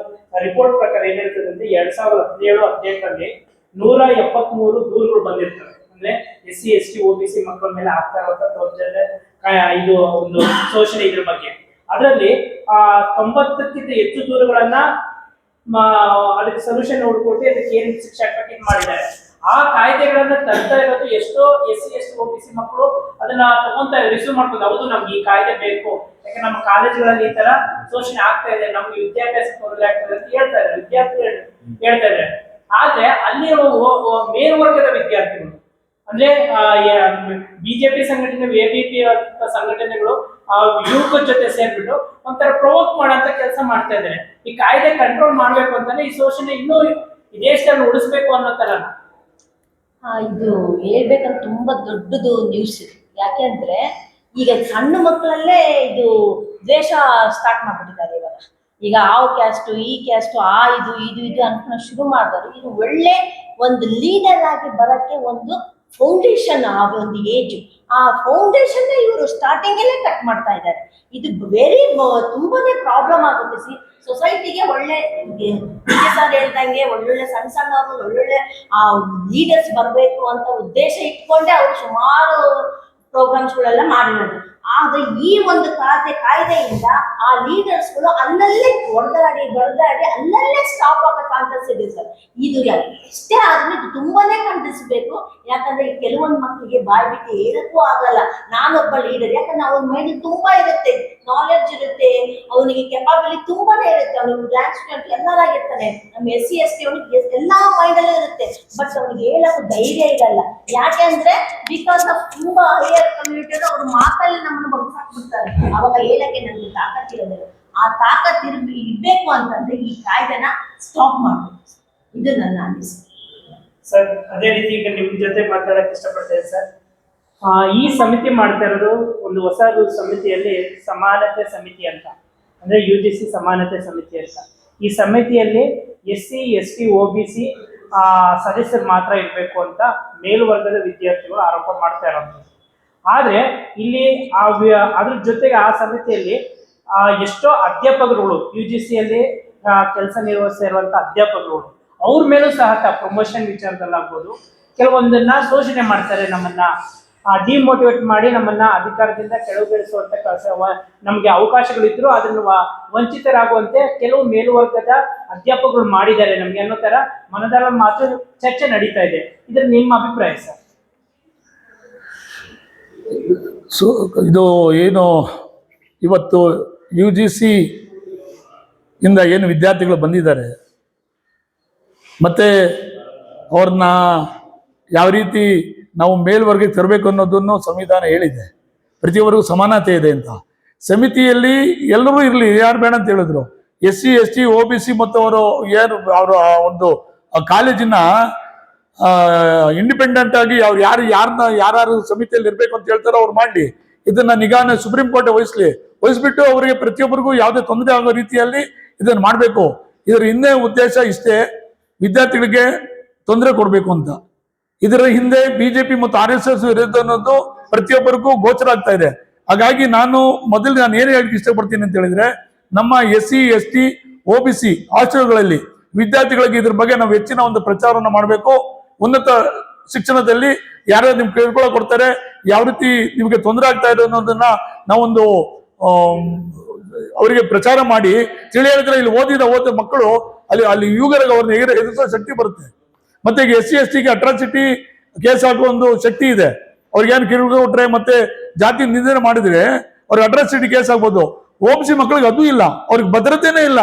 ರಿಪೋರ್ಟ್ ಪ್ರಕಾರ ಏನ್ ಹೇಳ್ತದೆ ಅಂದ್ರೆ 2017-18ರಲ್ಲಿ 173 ದೂರುಗಳು ಬಂದಿರ್ತವೆ. ಅಂದ್ರೆ SC ST OBC ಮಕ್ಕಳ ಮೇಲೆ ಆಗ್ತಾ ಇರುವಂತ ದೌರ್ಜನ್ಯ, ಇದು ಒಂದು ಶೋಷಣೆ, ಇದ್ರ ಬಗ್ಗೆ. ಅದರಲ್ಲಿ 90ಕ್ಕಿಂತ ಹೆಚ್ಚು ದೂರುಗಳನ್ನ ಅದಕ್ಕೆ ಸೊಲ್ಯೂಷನ್ ಹುಡುಕೊಟ್ಟು ಅದಕ್ಕೆ ಏನ್ ಶಿಕ್ಷೆ ಹಾಕಕ್ಕೆ ಮಾಡಿದ್ದಾರೆ. ಆ ಕಾಯ್ದೆಗಳನ್ನ ತರ್ತಾ ಇರೋದು ಎಷ್ಟೋ SC ST OBC ಮಕ್ಕಳು ಅದನ್ನ ತಗೊಂತ ರಿಸೀವ್ ಮಾಡ್ಕೊಂಡು, ಹೌದು ನಮ್ಗೆ ಈ ಕಾಯ್ದೆ ಬೇಕು, ಯಾಕೆ ನಮ್ಮ ಕಾಲೇಜುಗಳಲ್ಲಿ ಈ ತರ ಶೋಷಣೆ ಆಗ್ತಾ ಇದೆ, ನಮ್ಗೆ ವಿದ್ಯಾಭ್ಯಾಸ ತೊಂದರೆ ಆಗ್ತದೆ ಅಂತ ಹೇಳ್ತಾ ಇದ್ದಾರೆ, ವಿದ್ಯಾರ್ಥಿಗಳು ಹೇಳ್ತಾ ಇದ್ದಾರೆ. ಆದ್ರೆ ಅಲ್ಲಿ ಮೇಲ್ವರ್ಗದ ವಿದ್ಯಾರ್ಥಿಗಳು ಅಂದ್ರೆ BJP ಸಂಘಟನೆ, ABP ಸಂಘಟನೆಗಳು ಯುವಕರ ಜೊತೆ ಸೇರ್ಬಿಟ್ಟು ಒಂಥರ ಪ್ರವೋಕ್ ಮಾಡಂತ ಕೆಲಸ ಮಾಡ್ತಾ ಇದ್ದಾರೆ. ಈ ಕಾಯ್ದೆ ಕಂಟ್ರೋಲ್ ಮಾಡ್ಬೇಕು ಅಂತಾನೆ ಈ ಶೋಷಣೆ ಇನ್ನೂ ಈ ದೇಶದಲ್ಲಿ ಉಳಿಸ್ಬೇಕು ಅನ್ನೋ ತರ. ಇದು ಹೇಳ್ಬೇಕಂತ ತುಂಬಾ ದೊಡ್ಡದು ನ್ಯೂಸ್. ಯಾಕೆ ಅಂದ್ರೆ ಈಗ ಸಣ್ಣ ಮಕ್ಕಳಲ್ಲೇ ಇದು ದ್ವೇಷ ಸ್ಟಾರ್ಟ್ ಮಾಡ್ಬಿಟ್ಟಿದ್ದಾರೆ. ಈಗ ಆ ಕ್ಯಾಸ್ಟು, ಈ ಕ್ಯಾಸ್ಟು, ಇದು ಅನ್ಕೊಂಡು ಶುರು ಮಾಡಿದ್ರು. ಇದು ಒಳ್ಳೆ ಒಂದು ಲೀಡರ್ ಆಗಿ ಬರಕ್ಕೆ ಒಂದು ಫೌಂಡೇಶನ್ ಆ ಒಂದು ಏಜ್, ಆ ಫೌಂಡೇಶನ್ ಇವರು ಸ್ಟಾರ್ಟಿಂಗ್ ಅಲ್ಲೇ ಕಟ್ ಮಾಡ್ತಾ ಇದ್ದಾರೆ. ಇದು ತುಂಬಾನೇ ಪ್ರಾಬ್ಲಮ್ ಆಗುತ್ತೆ. ಸೊಸೈಟಿಗೆ ಒಳ್ಳೆ ಸರ್ ಹೇಳ್ದಂಗೆ ಒಳ್ಳೊಳ್ಳೆ ಸಣ್ಣವರು ಒಳ್ಳೊಳ್ಳೆ ಲೀಡರ್ಸ್ ಬರಬೇಕು ಅಂತ ಉದ್ದೇಶ ಇಟ್ಕೊಂಡೆ ಅವರು ಸುಮಾರು ಪ್ರೋಗ್ರಾಮ್ಸ್ಗಳೆಲ್ಲ ಮಾಡಿರೋದು. ಆದ್ರೆ ಈ ಒಂದು ಕಾಯ್ದೆಯಿಂದ ಆ ಲೀಡರ್ಸ್ಗಳು ಅಲ್ಲಲ್ಲೇ ಹೊಡೆದಾಡಿ ಅಲ್ಲಲ್ಲೇ ಸ್ಟಾಪ್ ಆಗೋ ಚಾನ್ಸಸ್ ಇದೆ ಸರ್. ಇದು ಎಷ್ಟೇ ಆದ್ರೂ ಇದು ತುಂಬಾನೇ ಖಂಡಿಸಬೇಕು. ಯಾಕಂದ್ರೆ ಕೆಲವೊಂದು ಮಕ್ಕಳಿಗೆ ಬಾಯ್ ಬಿಟ್ಟು ಹೇಳಕ್ಕೂ ಆಗಲ್ಲ ನಾನೊಬ್ಬ ಲೀಡರ್. ಯಾಕಂದ್ರೆ ಅವನ ಮೈಂಡ್ ತುಂಬಾ ಇರುತ್ತೆ, ನಾಲೆಡ್ಜ್ ಇರುತ್ತೆ, ಅವನಿಗೆ ಕೆಪಾಬಿಲಿಟಿ ತುಂಬಾನೇ ಇರುತ್ತೆ. ಅವನಿಗೆ ರ್ಯಾಂಕ್ ಸ್ಟೂಡೆಂಟ್ ಎಲ್ಲರಾಗಿರ್ತಾನೆ. ನಮ್ಮ SC/ST ಅವನಿಗೆ ಎಲ್ಲಾ ಮೈಂಡ್ ಅಲ್ಲೂ ಇರುತ್ತೆ, ಬಟ್ ಅವನಿಗೆ ಹೇಳಕ್ಕೂ ಧೈರ್ಯ ಇರಲ್ಲ. ಯಾಕೆ ಅಂದ್ರೆ ಬಿಕಾಸ್ ಆಫ್ ತುಂಬಾ ಹೈಯರ್ ಕಮ್ಯುನಿಟಿ ಅವ್ರ ಮಾತಲ್ಲಿ ನಮ್ಮನ್ನು ಬಗ್ಸಾಕ್ಬಿಡ್ತಾರೆ. ಅವಾಗ ಹೇಳಕ್ಕೆ ನನಗೆ ತಾಕತ್ ಇರೋದಿಲ್ಲ. ಆ ತಾಕತ್ ಇರ್ಬೇಕು ಅಂತಂದ್ರೆ ಈ ಕಾಯ್ದೆನ ಸ್ಟಾಪ್ ಮಾಡ್ಬೇಕು. ಇದು ನನ್ನ ಅನಿಸಿಕೆ ಸರ್. ಅದೇ ರೀತಿ ಈಗ ನಿಮ್ ಜೊತೆ ಮಾತಾಡಕ್ ಇಷ್ಟಪಡ್ತೇನೆ ಸರ್. ಈ ಸಮಿತಿ ಮಾಡ್ತಾ ಇರೋದು ಒಂದು ಹೊಸ ಸಮಿತಿಯಲ್ಲಿ ಸಮಾನತೆ ಸಮಿತಿ ಅಂತ, ಅಂದ್ರೆ UGC ಸಮಾನತೆ ಸಮಿತಿ ಅಂತ. ಈ ಸಮಿತಿಯಲ್ಲಿ SC/ST OBC ಸದಸ್ಯರು ಮಾತ್ರ ಇರಬೇಕು ಅಂತ ಮೇಲ್ವರ್ಗದ ವಿದ್ಯಾರ್ಥಿಗಳು ಆರೋಪ ಮಾಡ್ತಾ ಇರೋದು. ಆದ್ರೆ ಇಲ್ಲಿ ಅದ್ರ ಜೊತೆಗೆ ಆ ಸಮಿತಿಯಲ್ಲಿ ಎಷ್ಟೋ ಅಧ್ಯಾಪಕರುಗಳು UGCಯಲ್ಲಿ ಕೆಲಸ ನಿರ್ವಹಿಸ್ತಾ ಇರುವಂತ ಅಧ್ಯಾಪಕರುಗಳು ಅವ್ರ ಮೇಲೂ ಸಹ ಪ್ರಮೋಷನ್ ವಿಚಾರದಲ್ಲಾಗ್ಬೋದು ಕೆಲವೊಂದನ್ನ ಶೋಷಣೆ ಮಾಡ್ತಾರೆ. ನಮ್ಮನ್ನ ಡಿಮೋಟಿವೇಟ್ ಮಾಡಿ ನಮ್ಮನ್ನ ಅಧಿಕಾರದಿಂದ ಕೆಳಗಿಳಿಸುವಂತ ಕೆಲಸ, ನಮ್ಗೆ ಅವಕಾಶಗಳಿದ್ರು ಅದನ್ನು ವಂಚಿತರಾಗುವಂತೆ ಕೆಲವು ಮೇಲ್ವರ್ಗದ ಅಧ್ಯಾಪಕರು ಮಾಡಿದ್ದಾರೆ ನಮ್ಗೆ ಅನ್ನೋ ತರ ಮನದಾಳ ಮಾತು ಚರ್ಚೆ ನಡೀತಾ ಇದೆ. ಇದ್ರ ನಿಮ್ಮ ಅಭಿಪ್ರಾಯ ಸರ್? ಇದು ಏನು ಇವತ್ತು UGC ಇಂದ ಏನು ವಿದ್ಯಾರ್ಥಿಗಳು ಬಂದಿದ್ದಾರೆ ಮತ್ತೆ ಅವ್ರನ್ನ ಯಾವ ರೀತಿ ನಾವು ಮೇಲ್ವರ್ಗಕ್ಕೆ ತರಬೇಕು ಅನ್ನೋದನ್ನು ಸಂವಿಧಾನ ಹೇಳಿದೆ. ಪ್ರತಿಯೊಬ್ಬರಿಗೂ ಸಮಾನತೆ ಇದೆ ಅಂತ. ಸಮಿತಿಯಲ್ಲಿ ಎಲ್ಲರೂ ಇರಲಿ, ಯಾರು ಬೇಡ ಅಂತ ಹೇಳಿದ್ರು. SC/ST OBC ಮತ್ತು ಅವರು ಏನು ಅವರ ಒಂದು ಕಾಲೇಜಿನ ಇಂಡಿಪೆಂಡೆಂಟ್ ಆಗಿ ಅವ್ರು ಯಾರು ಸಮಿತಿಯಲ್ಲಿ ಇರ್ಬೇಕು ಅಂತ ಹೇಳ್ತಾರೋ ಅವ್ರು ಮಾಡಿ ಇದನ್ನ ನಿಗಾನ ಸುಪ್ರೀಂ ಕೋರ್ಟ್ ವಹಿಸ್ಬಿಟ್ಟು ಅವರಿಗೆ ಪ್ರತಿಯೊಬ್ಬರಿಗೂ ಯಾವುದೇ ತೊಂದರೆ ಆಗೋ ರೀತಿಯಲ್ಲಿ ಇದನ್ನ ಮಾಡಬೇಕು. ಇದರ ಹಿಂದೆ ಉದ್ದೇಶ ಇಷ್ಟೇ, ವಿದ್ಯಾರ್ಥಿಗಳಿಗೆ ತೊಂದರೆ ಕೊಡಬೇಕು ಅಂತ. ಇದರ ಹಿಂದೆ BJP ಮತ್ತು RSS ವಿರುದ್ಧ ಅನ್ನೋದು ಪ್ರತಿಯೊಬ್ಬರಿಗೂ ಗೋಚರ ಆಗ್ತಾ ಇದೆ. ಹಾಗಾಗಿ ನಾನು ಏನು ಹೇಳಕ್ಕೆ ಇಷ್ಟಪಡ್ತೀನಿ ಅಂತ ಹೇಳಿದ್ರೆ, ನಮ್ಮ SC/ST OBC ಹಾಸ್ಟೆಲ್ಗಳಲ್ಲಿ ವಿದ್ಯಾರ್ಥಿಗಳಿಗೆ ಇದ್ರ ಬಗ್ಗೆ ನಾವು ಹೆಚ್ಚಿನ ಒಂದು ಪ್ರಚಾರವನ್ನು ಮಾಡಬೇಕು. ಉನ್ನತ ಶಿಕ್ಷಣದಲ್ಲಿ ಯಾರ್ಯಾರು ನಿಮ್ಗೆ ಕೇಳ್ಕೊಳಕ್ ಕೊಡ್ತಾರೆ, ಯಾವ ರೀತಿ ನಿಮ್ಗೆ ತೊಂದರೆ ಆಗ್ತಾ ಇದೆ ಅನ್ನೋದನ್ನ ನಾವೊಂದು ಅವರಿಗೆ ಪ್ರಚಾರ ಮಾಡಿ ತಿಳಿ ಹೇಳಿದ್ರೆ ಇಲ್ಲಿ ಓದಿದ ಮಕ್ಕಳು ಅಲ್ಲಿ ಯುವಕರಿಗೆ ಅವ್ರನ್ನ ಎದುರಿಸೋ ಶಕ್ತಿ ಬರುತ್ತೆ. ಮತ್ತೆ ಈಗ SC/STಗೆ ಅಟ್ರಾಸಿಟಿ ಕೇಸ್ ಹಾಕುವ ಒಂದು ಶಕ್ತಿ ಇದೆ. ಅವ್ರಿಗೇನು ಕಿರುಕೊಟ್ರೆ ಮತ್ತೆ ಜಾತಿ ನಿಂದನೆ ಮಾಡಿದ್ರೆ ಅವ್ರಿಗೆ ಅಟ್ರಾಸಿಟಿ ಕೇಸ್ ಆಗ್ಬೋದು. OBC ಮಕ್ಕಳಿಗೆ ಅದು ಇಲ್ಲ, ಅವ್ರಿಗೆ ಭದ್ರತೆನೇ ಇಲ್ಲ.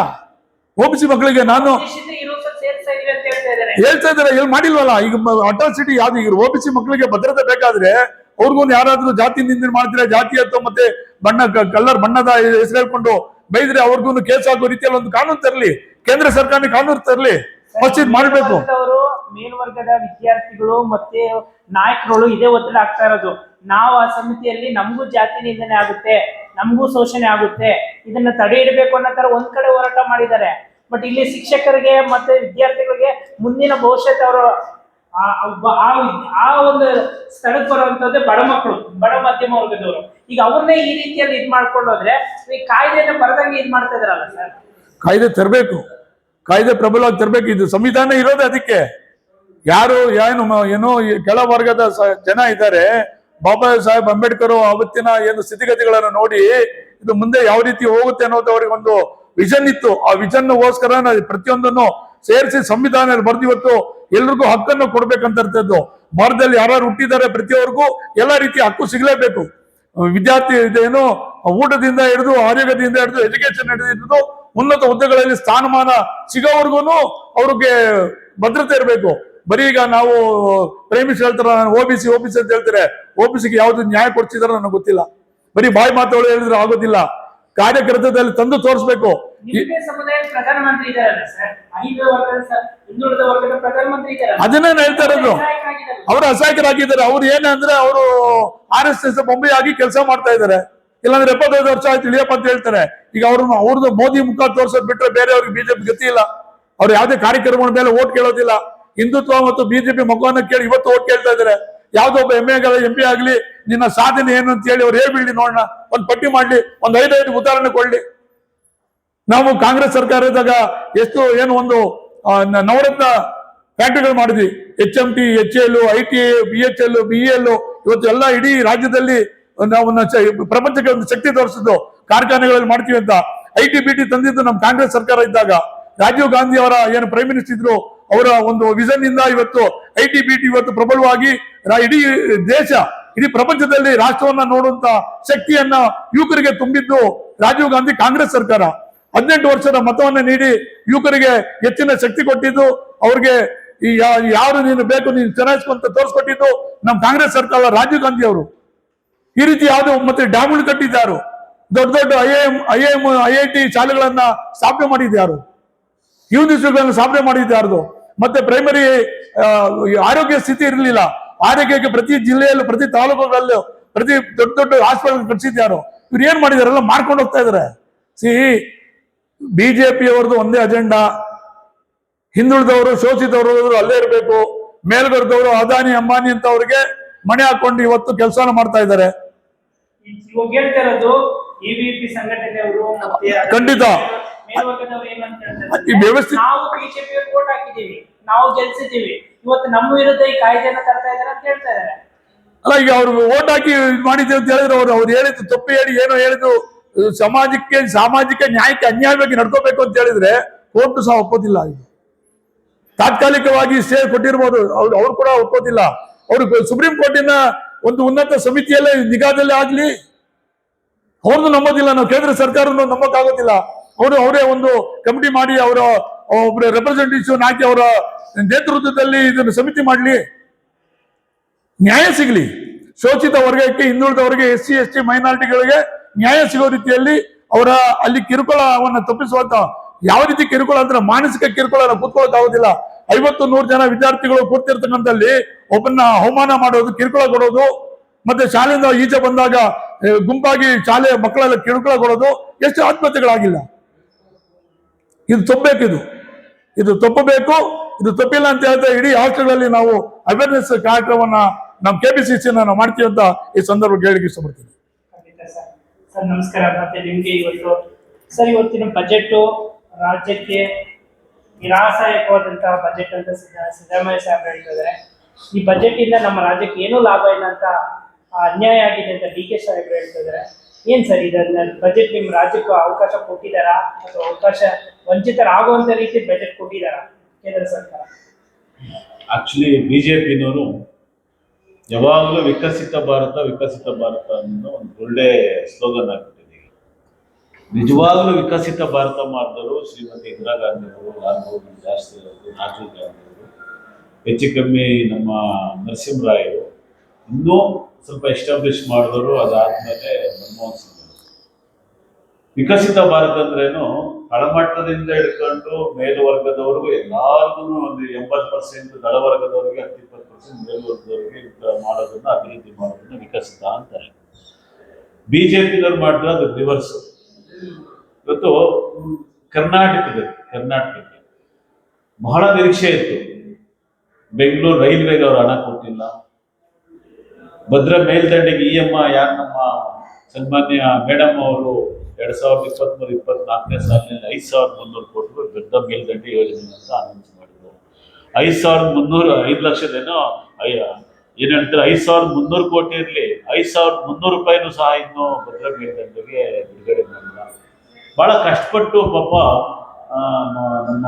OBC ಮಕ್ಕಳಿಗೆ ನಾನು ಹೇಳ್ತಾ ಇದ್ದಾರೆ, ಎಲ್ಲಿ ಮಾಡಿಲ್ವಲ್ಲ. ಈಗ ಅಟ್ರಾಸಿಟಿ ಯಾವ್ದು, ಈಗ OBC ಮಕ್ಕಳಿಗೆ ಭದ್ರತೆ ಬೇಕಾದ್ರೆ ಅವ್ರಿಗೂ ಯಾರಾದ್ರೂ ಜಾತಿ ನಿಂದನೆ ಮಾಡಿದ್ರೆ, ಜಾತಿ ಅಥವಾ ಮತ್ತೆ ಕಲರ್ ಬಣ್ಣದ ಹೆಸರು ಹೇಳ್ಕೊಂಡು ಬೈದ್ರೆ ಅವ್ರಿಗೂ ಕೇಸ್ ಹಾಕೋ ರೀತಿಯಲ್ಲಿ ಒಂದು ಕಾನೂನು ತರಲಿ, ಕೇಂದ್ರ ಸರ್ಕಾರ ಕಾನೂನು ತರಲಿ, ಮಾಡಬೇಕು. ಮೇಲ್ವರ್ಗದ ವಿದ್ಯಾರ್ಥಿಗಳು ಮತ್ತೆ ನಾಯಕರುಗಳು ಇದೇ ಒತ್ತಡ ಆಗ್ತಾ ಇರೋದು. ನಾವು ಆ ಸಮಿತಿಯಲ್ಲಿ ನಮಗೂ ಜಾತಿ ನಿಂದನೆ ಆಗುತ್ತೆ, ನಮಗೂ ಶೋಷಣೆ ಆಗುತ್ತೆ, ಇದನ್ನ ತಡೆ ಹಿಡಬೇಕು ಅನ್ನೋ ತರ ಒಂದ್ ಕಡೆ ಹೋರಾಟ ಮಾಡಿದ್ದಾರೆ. ಬಟ್ ಇಲ್ಲಿ ಶಿಕ್ಷಕರಿಗೆ ಮತ್ತೆ ವಿದ್ಯಾರ್ಥಿಗಳಿಗೆ ಮುಂದಿನ ಭವಿಷ್ಯತ್ ಅವರು ಆ ಒಂದು ಸ್ಥಳಕ್ಕೆ ಬರುವಂತದ್ದೇ ಬಡ ಮಕ್ಕಳು, ಬಡ ಮಧ್ಯಮ ವರ್ಗದವರು. ಈಗ ಅವ್ರನ್ನೇ ಈ ರೀತಿಯಲ್ಲಿ ಇದ್ ಮಾಡ್ಕೊಂಡು ಹೋದ್ರೆ ಈ ಕಾಯ್ದೆನ ಬರದಂಗೆ ಇದ್ ಮಾಡ್ತಾ ಇದಾರಲ್ಲ ಸರ್. ಕಾಯ್ದೆ ತರಬೇಕು, ಕಾಯ್ದೆ ಪ್ರಬಲವಾಗಿ ತರಬೇಕು. ಇದು ಸಂವಿಧಾನ ಇರೋದೇ ಅದಕ್ಕೆ. ಯಾರು ಏನೋ ಕೆಳ ವರ್ಗದ ಜನ ಇದ್ದಾರೆ, ಬಾಬಾ ಸಾಹೇಬ್ ಅಂಬೇಡ್ಕರ್ ಅವತ್ತಿನ ಏನು ಸ್ಥಿತಿಗತಿಗಳನ್ನು ನೋಡಿ ಇದು ಮುಂದೆ ಯಾವ ರೀತಿ ಹೋಗುತ್ತೆ ಅನ್ನೋದು ಅವ್ರಿಗೆ ಒಂದು ವಿಷನ್ ಇತ್ತು. ಆ ವಿಷನ್ಗೋಸ್ಕರ ಪ್ರತಿಯೊಂದನ್ನು ಸೇರಿಸಿ ಸಂವಿಧಾನ ಬರೆದು ಇವತ್ತು ಎಲ್ರಿಗೂ ಹಕ್ಕನ್ನು ಕೊಡ್ಬೇಕಂತ ಇರ್ತದ್ದು. ಭಾರತದಲ್ಲಿ ಯಾರು ಹುಟ್ಟಿದ್ದಾರೆ ಪ್ರತಿಯೊಬ್ಬರಿಗೂ ಎಲ್ಲ ರೀತಿಯ ಹಕ್ಕು ಸಿಗಲೇಬೇಕು. ವಿದ್ಯಾರ್ಥಿ ಏನು ಊಟದಿಂದ ಹಿಡಿದು ಆರೋಗ್ಯದಿಂದ ಹಿಡಿದು ಎಜುಕೇಶನ್ ಹಿಡಿದು ಉನ್ನತ ಹುದ್ದೆಗಳಲ್ಲಿ ಸ್ಥಾನಮಾನ ಸಿಗೋವರೆಗೂ ಅವ್ರಿಗೆ ಭದ್ರತೆ ಇರಬೇಕು. ಬರೀ ಈಗ ನಾವು ಪ್ರೈಮಿಸ್ ಹೇಳ್ತಾರ OBC ಅಂತ ಹೇಳ್ತಾರೆ, OBCಗೆ ಯಾವ್ದು ನ್ಯಾಯ ಕೊಡ್ತಿದಾರ ನನಗೆ ಗೊತ್ತಿಲ್ಲ. ಬರೀ ಬಾಯಿ ಮಾತುಗಳು ಹೇಳಿದ್ರೆ ಆಗೋದಿಲ್ಲ, ಕಾರ್ಯಕರ್ತದಲ್ಲಿ ತಂದು ತೋರಿಸ್ಬೇಕು. ಪ್ರಧಾನಮಂತ್ರಿ ಅದನ್ನೇ ಹೇಳ್ತಾ ಇರೋದು. ಅವರು ಅಸಹಾಯಕರಾಗಿದ್ದಾರೆ. ಅವ್ರು ಏನಂದ್ರೆ ಅವರು RSS ಬೊಂಬೆ ಆಗಿ ಕೆಲಸ ಮಾಡ್ತಾ ಇದ್ದಾರೆ. ಇಲ್ಲಾಂದ್ರೆ 75 ವರ್ಷ ಆಯ್ತು ಇಳಿಯಪ್ಪ ಅಂತ ಹೇಳ್ತಾರೆ. ಈಗ ಅವ್ರದ್ದು ಮೋದಿ ಮುಖ ತೋರ್ಸೋದ್ ಬಿಟ್ರೆ ಬೇರೆ ಅವ್ರಿಗೆ BJP ಗತಿ ಇಲ್ಲ. ಅವ್ರು ಯಾವುದೇ ಕಾರ್ಯಕ್ರಮಗಳ ಮೇಲೆ ಓಟ್ ಕೇಳೋದಿಲ್ಲ. ಹಿಂದುತ್ವ ಮತ್ತು BJP ಮುಖವನ್ನು ಕೇಳಿ ಇವತ್ತು ಓಟ್ ಕೇಳ್ತಾ ಇದ್ದಾರೆ. ಯಾವ್ದೋ ಒಬ್ಬ MP ಆಗ್ಲಿ ನಿನ್ನ ಸಾಧನೆ ಏನು ಅಂತ ಹೇಳಿ ಅವ್ರು ಹೇಳ್ಬಿಡ್ಲಿ ನೋಡೋಣ, ಒಂದು ಪಟ್ಟಿ ಮಾಡ್ಲಿ, ಒಂದು 5 ಉದಾಹರಣೆ ಕೊಡ್ಲಿ. ನಾವು ಕಾಂಗ್ರೆಸ್ ಸರ್ಕಾರ ಇದ್ದಾಗ ಎಷ್ಟು ಏನು ಒಂದು ನವರತ್ನ ಫ್ಯಾಕ್ಟರಿಗಳು ಮಾಡಿದ್ವಿ, HMT, HAL, ITA, BHL, BEL, ಇವತ್ತು ಎಲ್ಲ ಇಡೀ ರಾಜ್ಯದಲ್ಲಿ ನಾವು ಪ್ರಪಂಚಕ್ಕೆ ಒಂದು ಶಕ್ತಿ ತೋರಿಸಿದ್ದು ಕಾರ್ಖಾನೆಗಳಲ್ಲಿ ಮಾಡ್ತೀವಿ ಅಂತ. IT, BT ತಂದಿದ್ದು ನಮ್ಮ ಕಾಂಗ್ರೆಸ್ ಸರ್ಕಾರ ಇದ್ದಾಗ. ರಾಜೀವ್ ಗಾಂಧಿ ಅವರ ಏನು ಪ್ರೈಮ್ ಮಿನಿಸ್ಟರ್ ಇದ್ರು, ಅವರ ಒಂದು ವಿಷನ್ ಇಂದ ಇವತ್ತು IT, BT ಇವತ್ತು ಪ್ರಬಲವಾಗಿ ಇಡೀ ದೇಶ, ಇಡೀ ಪ್ರಪಂಚದಲ್ಲಿ ರಾಷ್ಟ್ರವನ್ನ ನೋಡುವಂತ ಶಕ್ತಿಯನ್ನ ಯುವಕರಿಗೆ ತುಂಬಿದ್ದು ರಾಜೀವ್ ಗಾಂಧಿ ಕಾಂಗ್ರೆಸ್ ಸರ್ಕಾರ. 18 ವರ್ಷದ ಮತವನ್ನ ನೀಡಿ ಯುವಕರಿಗೆ ಹೆಚ್ಚಿನ ಶಕ್ತಿ ಕೊಟ್ಟಿದ್ದು, ಅವ್ರಿಗೆ ಯಾರು ನೀನು ಬೇಕು ನೀನು ಚಲಾಯಿಸುವಂತ ತೋರಿಸ್ಕೊಟ್ಟಿದ್ದು ನಮ್ಮ ಕಾಂಗ್ರೆಸ್ ಸರ್ಕಾರ, ರಾಜೀವ್ ಗಾಂಧಿ ಅವರು. ಈ ರೀತಿ ಯಾವುದು ಮತ್ತೆ ಡ್ಯಾಮ್ಗಳು ಕಟ್ಟಿದ್ದಾರು, ದೊಡ್ಡ ದೊಡ್ಡ IIT ಶಾಲೆಗಳನ್ನ ಸ್ಥಾಪನೆ ಮಾಡಿದ್ಯಾರು, ಯೂನಿವರ್ಸಿಟಿಗಳನ್ನು ಸ್ಥಾಪನೆ ಮಾಡಿದ್ಯಾರ್ದು. ಮತ್ತೆ ಪ್ರೈಮರಿ ಆರೋಗ್ಯ ಸ್ಥಿತಿ ಇರಲಿಲ್ಲ, ಆರೋಗ್ಯಕ್ಕೆ ಪ್ರತಿ ಜಿಲ್ಲೆಯಲ್ಲೂ ಪ್ರತಿ ತಾಲೂಕುಗಳಲ್ಲೂ ಪ್ರತಿ ದೊಡ್ಡ ದೊಡ್ಡ ಹಾಸ್ಪಿಟಲ್ ಕಟ್ಸಿದ್ಯಾರು. ಇವ್ರು ಏನ್ ಮಾಡಿದಾರೆಲ್ಲ ಮಾಡ್ಕೊಂಡು ಹೋಗ್ತಾ ಇದಾರೆ. BJP ಅವ್ರದ್ದು ಒಂದೇ ಅಜೆಂಡಾ, ಹಿಂದುಳಿದವರು ಶೋಷಿತವರು ಅಲ್ಲೇ ಇರಬೇಕು, ಮೇಲ್ವರ್ಗದವರು ಅದಾನಿ ಅಂಬಾನಿ ಅಂತ ಅವ್ರಿಗೆ ಮಣೆ ಹಾಕೊಂಡು ಇವತ್ತು ಕೆಲಸನ ಮಾಡ್ತಾ ಇದ್ದಾರೆ. ಇವಾಗ ಹೇಳ್ತಾ ಇರೋದು EVP ಸಂಘಟನೆಯವರು ಮತ್ತೆ ಖಂಡಿತ ಮೇಲ್ವರ್ಗದವರು ಏನಂತ ಹೇಳ್ತಾರೆ, ಈ ವ್ಯವಸ್ಥೆ ನಾವು BJP ವೋಟ್ ಹಾಕಿದೀವಿ, ನಾವು ಗೆಲ್ಸಿದೀವಿ, ಇವತ್ತು ನಮ್ಮ ವಿರುದ್ಧ ಈ ಕಾಯ್ದೆಯನ್ನ ತರ್ತಾ ಇದಾರೆ ಅಂತ ಹೇಳ್ತಾ ಇದಾರೆ. ಅಲ್ಲ, ಈಗ ಅವ್ರು ಓಟ್ ಹಾಕಿ ಮಾಡಿದ್ದೇವೆ ಅಂತ ಹೇಳಿದ್ರು, ಅವ್ರು ಹೇಳಿದ್ದು ತಪ್ಪು ಹೇಳಿ ಏನೋ ಹೇಳಿದ್ದು, ಸಾಮಾಜಿಕ ನ್ಯಾಯಕ್ಕೆ ಅನ್ಯಾಯವಾಗಿ ನಡ್ಕೋಬೇಕು ಅಂತ ಹೇಳಿದ್ರೆ ಕೋರ್ಟ್ ಸಹ ಒಪ್ಪೋದಿಲ್ಲ. ಇದು ತಾತ್ಕಾಲಿಕವಾಗಿ ಸ್ಟೇ ಕೊಟ್ಟಿರ್ಬೋದು, ಅವ್ರು ಕೂಡ ಒಪ್ಪೋದಿಲ್ಲ. ಅವರು ಸುಪ್ರೀಂ ಕೋರ್ಟಿನ ಒಂದು ಉನ್ನತ ಸಮಿತಿಯಲ್ಲೇ ನಿಗಾದಲ್ಲೇ ಆಗ್ಲಿ, ಅವ್ರದ್ದು ನಂಬೋದಿಲ್ಲ. ನಾವು ಕೇಂದ್ರ ಸರ್ಕಾರವನ್ನು ನಂಬಕ್ಕಾಗೋದಿಲ್ಲ. ಅವರೇ ಒಂದು ಕಮಿಟಿ ಮಾಡಿ ಅವರ ಒಬ್ಬರ ರೆಪ್ರೆಸೆಂಟೇಟಿವ್ ಹಾಕಿ ಅವರ ನೇತೃತ್ವದಲ್ಲಿ ಇದನ್ನು ಸಮಿತಿ ಮಾಡಲಿ, ನ್ಯಾಯ ಸಿಗಲಿ. ಶೋಷಿತ ವರ್ಗಕ್ಕೆ, ಹಿಂದುಳಿದವರಿಗೆ, SC ST ಮೈನಾರಿಟಿಗಳಿಗೆ ನ್ಯಾಯ ಸಿಗೋ ರೀತಿಯಲ್ಲಿ ಅವರ ಅಲ್ಲಿ ಕಿರುಕುಳವನ್ನು ತಪ್ಪಿಸುವಂತ. ಯಾವ ರೀತಿ ಕಿರುಕುಳ ಅಂದ್ರೆ ಮಾನಸಿಕ ಕಿರುಕುಳ ಕೂತ್ಕೊಳ್ಳೋಕೆ ಆಗೋದಿಲ್ಲ. 50-100 ಜನ ವಿದ್ಯಾರ್ಥಿಗಳು ಕೂತಿರ್ತಕ್ಕಂಥಲ್ಲಿ ಒಬ್ಬನ್ನ ಅವಮಾನ ಮಾಡೋದು, ಕಿರುಕುಳ ಕೊಡೋದು, ಮತ್ತೆ ಶಾಲೆಯಿಂದ ಈಚೆ ಬಂದಾಗ ಗುಂಪಾಗಿ ಶಾಲೆಯ ಮಕ್ಕಳೆಲ್ಲ ಕಿರುಕುಳ ಕೊಡೋದು, ಎಷ್ಟು ಆತ್ಮಹತ್ಯೆಗಳಾಗಿಲ್ಲ. ಇದು ತಪ್ಪಬೇಕು, ಇದು ತಪ್ಪಬೇಕು. ಇದು ತಪ್ಪಿಲ್ಲ ಅಂತ ಹೇಳ್ತಾ ಇಡೀ ಹಾಸ್ಟೆಲ್ಗಳಲ್ಲಿ ನಾವು ಅವೇರ್ನೆಸ್ ಕಾರ್ಯಕ್ರಮವನ್ನ ನಮ್ಮ KPCC ನಾವು ಮಾಡ್ತೀವಿ ಅಂತ ಈ ಸಂದರ್ಭ ಹೇಳಿಕ್ಕೆ ಇಷ್ಟಪಡ್ತೀನಿ. ಸರ್ ನಮಸ್ಕಾರ. ಮತ್ತೆ ನಿಮ್ಗೆ ಇವತ್ತು ಇವತ್ತಿನ ಬಜೆಟ್ ರಾಜ್ಯಕ್ಕೆ ನಿರಾಸಯಕವಾದಂತಹ ಬಜೆಟ್ ಅಂತ ಸಿದ್ದರಾಮಯ್ಯ ಸಾಹೇಬ್ ಹೇಳ್ತಿದ್ದಾರೆ. ಈ ಬಜೆಟ್ ಇಂದ ನಮ್ಮ ರಾಜ್ಯಕ್ಕೆ ಏನೂ ಲಾಭ ಇಲ್ಲ ಅಂತ, ಅನ್ಯಾಯ ಆಗಿದೆ ಅಂತ DK ಸಾಹೇಬ್ರು ಹೇಳ್ತಿದ್ದಾರೆ. ಏನ್ ಸರ್ ಇದನ್ನ ಬಜೆಟ್ ನಿಮ್ಮ ರಾಜ್ಯಕ್ಕೂ ಅವಕಾಶ ಕೊಟ್ಟಿದ್ದಾರಾ ಅಥವಾ ಅವಕಾಶ ವಂಚಿತರಾಗುವಂತ ರೀತಿ ಬಜೆಟ್ ಕೊಟ್ಟಿದ್ದಾರಾ ಕೇಂದ್ರ ಸರ್ಕಾರ? ಆಕ್ಚುಲಿ BJPನವರು ಯಾವಾಗಲೂ ವಿಕಸಿತ ಭಾರತ ಅನ್ನೋ ಒಂದು ಒಳ್ಳೆ ಸ್ಲೋಗನ್ ಆಗ್ಬಿಟ್ಟಿದೆ. ನಿಜವಾಗ್ಲೂ ವಿಕಸಿತ ಭಾರತ ಮಾಡಿದವರು ಶ್ರೀಮತಿ ಇಂದಿರಾ ಗಾಂಧಿ ಅವರು, ಜಾಸ್ತಿ ರಾಜೀವ್ ಗಾಂಧಿ ಅವರು, ಹೆಚ್ಚು ಕಮ್ಮಿ ನಮ್ಮ ನರಸಿಂಹರಾಯರು, ಇನ್ನೂ ಸ್ವಲ್ಪ ಎಸ್ಟಾಬ್ಲಿಷ್ ಮಾಡಿದವರು ಅದಾದ್ಮೇಲೆ ಮನಮೋಹನ್ ಸಿಂಗ್. ವಿಕಸಿತ ಭಾರತ ಅಂದ್ರೇನು, ತಳಮಟ್ಟದಿಂದ ಹಿಡ್ಕೊಂಡು ಮೇಲ್ವರ್ಗದವರೆಗೂ ಎಲ್ಲಾರ್ಗು ಒಂದು 80% ತಳವರ್ಗದವರಿಗೆ, 10-20% ಮೇಲ್ವರ್ಗದವರಿಗೆ ಮಾಡೋದನ್ನ, ಅಭಿವೃದ್ಧಿ ಮಾಡೋದನ್ನ ವಿಕಸಿತ ಅಂತಾರೆ. BJPನವ್ರು ಮಾಡಿದ್ರೆ ಅದು ರಿವರ್ಸ್. ಇವತ್ತು ಕರ್ನಾಟಕಕ್ಕೆ ಬಹಳ ನಿರೀಕ್ಷೆ ಇತ್ತು. ಬೆಂಗಳೂರು ರೈಲ್ವೆಗೆ ಅವ್ರು ಹಣ ಕೊಟ್ಟಿಲ್ಲ. ಭದ್ರಾ ಮೇಲ್ದಂಡೆಗೆ EMI ಯಾರು ನಮ್ಮ ಸನ್ಮಾನ್ಯ ಮೇಡಮ್ ಅವರು 2023-24 ಸಾಲಿನಲ್ಲಿ 5,300 ಕೋಟಿ ರೂಪಾಯಿ ಭದ್ರಾ ಮೇಲ್ದಂಡೆ ಯೋಜನೆ ಅಂತ ಅನೌನ್ಸ್ ಮಾಡಿದ್ರು. 5,300 5 ಲಕ್ಷದೇನೋ ಏನ್ ಹೇಳ್ತಾರೆ, 5,300 ಕೋಟಿ ಇರಲಿ, 5,300 ರೂಪಾಯಿನೂ ಸಹ ಇನ್ನು ಭದ್ರಾ ಮೇಲ್ದಂಡೆಗೆ ಬಿಡುಗಡೆ ಮಾಡಿಲ್ಲ. ಬಹಳ ಕಷ್ಟಪಟ್ಟು ಪಾಪ ನಮ್ಮ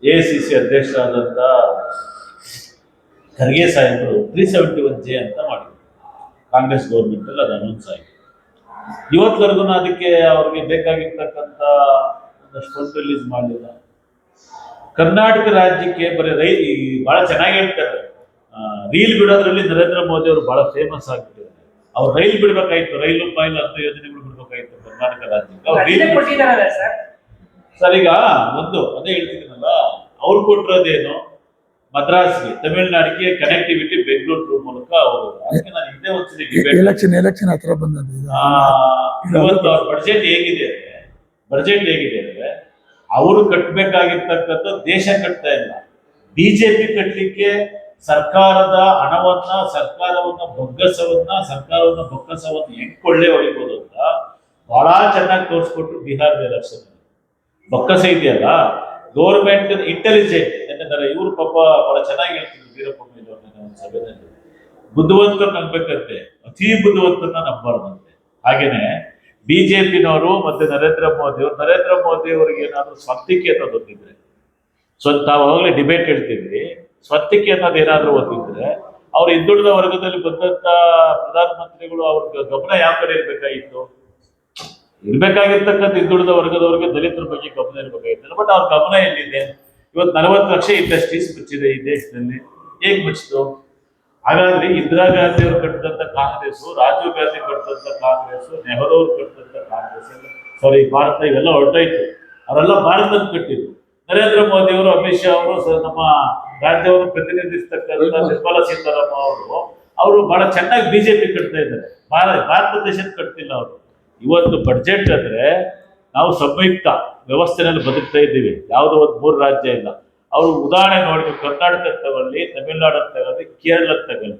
AICC ಅಧ್ಯಕ್ಷರಾದಂಥ ಖರ್ಗೆ ಸಾಹೇಬರು 371J ಅಂತ ಮಾಡಿದ್ರು. ಕಾಂಗ್ರೆಸ್ ಗೌರ್ಮೆಂಟ್ ಅಲ್ಲಿ ಅದು ಅನೌನ್ಸ್ ಆಯಿತು. ಇವತ್ತವರೆಗೂ ಅದಕ್ಕೆ ಅವ್ರಿಗೆ ಬೇಕಾಗಿರ್ತಕ್ಕಂಥ ಒಂದಷ್ಟು ಫಂಡ್ ರಿಲೀಸ್ ಮಾಡಲಿಲ್ಲ. ಕರ್ನಾಟಕ ರಾಜ್ಯಕ್ಕೆ ಬರೀ ಬಹಳ ಚೆನ್ನಾಗಿ ಹೇಳ್ತಾರೆ, ರೀಲ್ ಬಿಡೋದ್ರಲ್ಲಿ ನರೇಂದ್ರ ಮೋದಿ ಅವರು ಬಹಳ ಫೇಮಸ್ ಆಗ್ಬಿಟ್ಟಿದ್ದಾರೆ. ಅವ್ರು ರೈಲ್ ಬಿಡ್ಬೇಕಾಯ್ತು, ರೈಲು ಪಾಯಿಲ್ ಅಂತ ಯೋಜನೆಗಳು ಬಿಡ್ಬೇಕಾಯ್ತು ಕರ್ನಾಟಕ ರಾಜ್ಯಕ್ಕೆ. ಸರ್ ಈಗ ಅದೇ ಹೇಳ್ತಿದ್ದೀನಲ್ಲ, ಅವ್ರು ಕೊಟ್ಟಿರೋದೇನು ಮದ್ರಾಸ್ಗೆ, ತಮಿಳುನಾಡಿಗೆ ಕನೆಕ್ಟಿವಿಟಿ ಬೆಂಗಳೂರು ಮೂಲಕ ಅವರು. ಅದಕ್ಕೆ ನಾನು ಇದೇ ಒಂದ್ಸಲಿ ಎಲೆಕ್ಷನ್ ಹತ್ರ ಬಂದದ್ದು. ಇವತ್ತು ಅವ್ರ ಬಡ್ಜೆಟ್ ಹೇಗಿದೆ ಅಂದ್ರೆ ಅವರು ಕಟ್ಟಬೇಕಾಗಿರ್ತಕ್ಕಂಥ ದೇಶ ಕಟ್ತಾ ಇಲ್ಲ, BJP ಕಟ್ಟಲಿಕ್ಕೆ ಸರ್ಕಾರದ ಹಣವನ್ನ, ಸರ್ಕಾರವನ್ನ ಬೊಕ್ಕಸವನ್ನ ಹೆಂಗ್ ಕೊಳ್ಳೆ ಹೊಡಿಬೋದು ಅಂತ ಬಹಳ ಚೆನ್ನಾಗಿ ತೋರಿಸ್ಕೊಟ್ರು ಬಿಹಾರದ ಎಲೆಕ್ಷನ್. ಬೊಕ್ಕಸ ಇದೆಯಲ್ಲ, ಗೌರ್ಮೆಂಟ್ ಇಂಟೆಲಿಜೆಂಟ್ ಯಾಕಂದ್ರೆ ಇವ್ರು ಪಾಪ ಬಹಳ ಚೆನ್ನಾಗಿ ಹೇಳ್ತಿದ್ರು ವೀರಪ್ಪ ಮೊಯ್ಲಿ ಒಂದು ಸಭೆಯಲ್ಲಿ, ಬುದ್ಧಿವಂತರು ನಂಬೇಕಂತೆ, ಅತಿ ಬುದ್ಧಿವಂತರನ್ನ ನಂಬಾರ್ದಂತೆ. ಹಾಗೇನೆ ಬಿಜೆಪಿನವರು ಮತ್ತೆ ನರೇಂದ್ರ ಮೋದಿ ಅವರಿಗೆ ಏನಾದ್ರು ಸ್ವಂತಿಕೆ ಅನ್ನೋದು ಗೊತ್ತಿದ್ರೆ, ನಾವು ಅವಾಗಲೇ ಡಿಬೇಟ್ ಹೇಳ್ತಿದ್ವಿ, ಸ್ವಂತಿಕೆ ಅನ್ನೋದು ಏನಾದ್ರು ಗೊತ್ತಿದ್ರೆ ಅವ್ರು ಹಿಂದುಳಿದ ವರ್ಗದಲ್ಲಿ ಬಂದಂತ ಪ್ರಧಾನಮಂತ್ರಿಗಳು ಅವ್ರ ಗಮನ ಯಾವ ಕಡೆ ಇರ್ಬೇಕಾಗಿತ್ತು? ಇರ್ಬೇಕಾಗಿರ್ತಕ್ಕಂಥ ಹಿಂದುಳಿದ ವರ್ಗದವರಿಗೆ, ದಲಿತರ ಬಗ್ಗೆ ಗಮನ ಇರ್ಬೇಕಾಗಿತ್ತು. ಬಟ್ ಅವ್ರ ಗಮನ ಎಲ್ಲಿದೆ? ಇವತ್ತು 40 ಲಕ್ಷ ಇಂಡಸ್ಟ್ರೀಸ್ ಮುಚ್ಚಿದೆ ಈ ದೇಶದಲ್ಲಿ. ಹೇಗ್ ಮುಚ್ಚಿತು? ಹಾಗಾದ್ರೆ ಇಂದಿರಾ ಗಾಂಧಿ ಅವರು ಕಟ್ಟಿದಂತ ಕಾಂಗ್ರೆಸ್, ರಾಜೀವ್ ಗಾಂಧಿ ಕಟ್ಟಿದಂತ ಕಾಂಗ್ರೆಸ್, ನೆಹರು ಅವರು ಕಟ್ಟಿದಂತ ಕಾಂಗ್ರೆಸ್, ಭಾರತ ಇವೆಲ್ಲ ಹೊರಟೋಯ್ತು. ಅವರೆಲ್ಲ ಭಾರತದ ಕಟ್ಟಿದ್ರು. ನರೇಂದ್ರ ಮೋದಿ ಅವರು, ಅಮಿತ್ ಶಾ ಅವರು, ನಮ್ಮ ರಾಜ್ಯವನ್ನು ಪ್ರತಿನಿಧಿಸ್ತಕ್ಕಂಥ ನಿರ್ಮಲಾ ಸೀತಾರಾಮನ್ ಅವರು ಬಹಳ ಚೆನ್ನಾಗಿ ಬಿಜೆಪಿ ಕಟ್ತಾ ಇದ್ದಾರೆ. ಭಾರತ ದೇಶದ ಕಟ್ತಿಲ್ಲ ಅವರು. ಇವತ್ತು ಬಡ್ಜೆಟ್ ಅಂದ್ರೆ ನಾವು ಸಂಯುಕ್ತ ವ್ಯವಸ್ಥೆನಲ್ಲಿ ಬದುಕ್ತಾ ಇದ್ದೀವಿ, ಯಾವುದೋ ಒಂದು 3 ರಾಜ್ಯ ಇಲ್ಲ. ಅವರು ಉದಾಹರಣೆ ನೋಡಿ, ಕರ್ನಾಟಕ ತಗೊಳ್ಳಿ, ತಮಿಳುನಾಡು ತಗೊಳ್ಳಿ, ಕೇರಳ ತಗೊಳ್ಳಿ,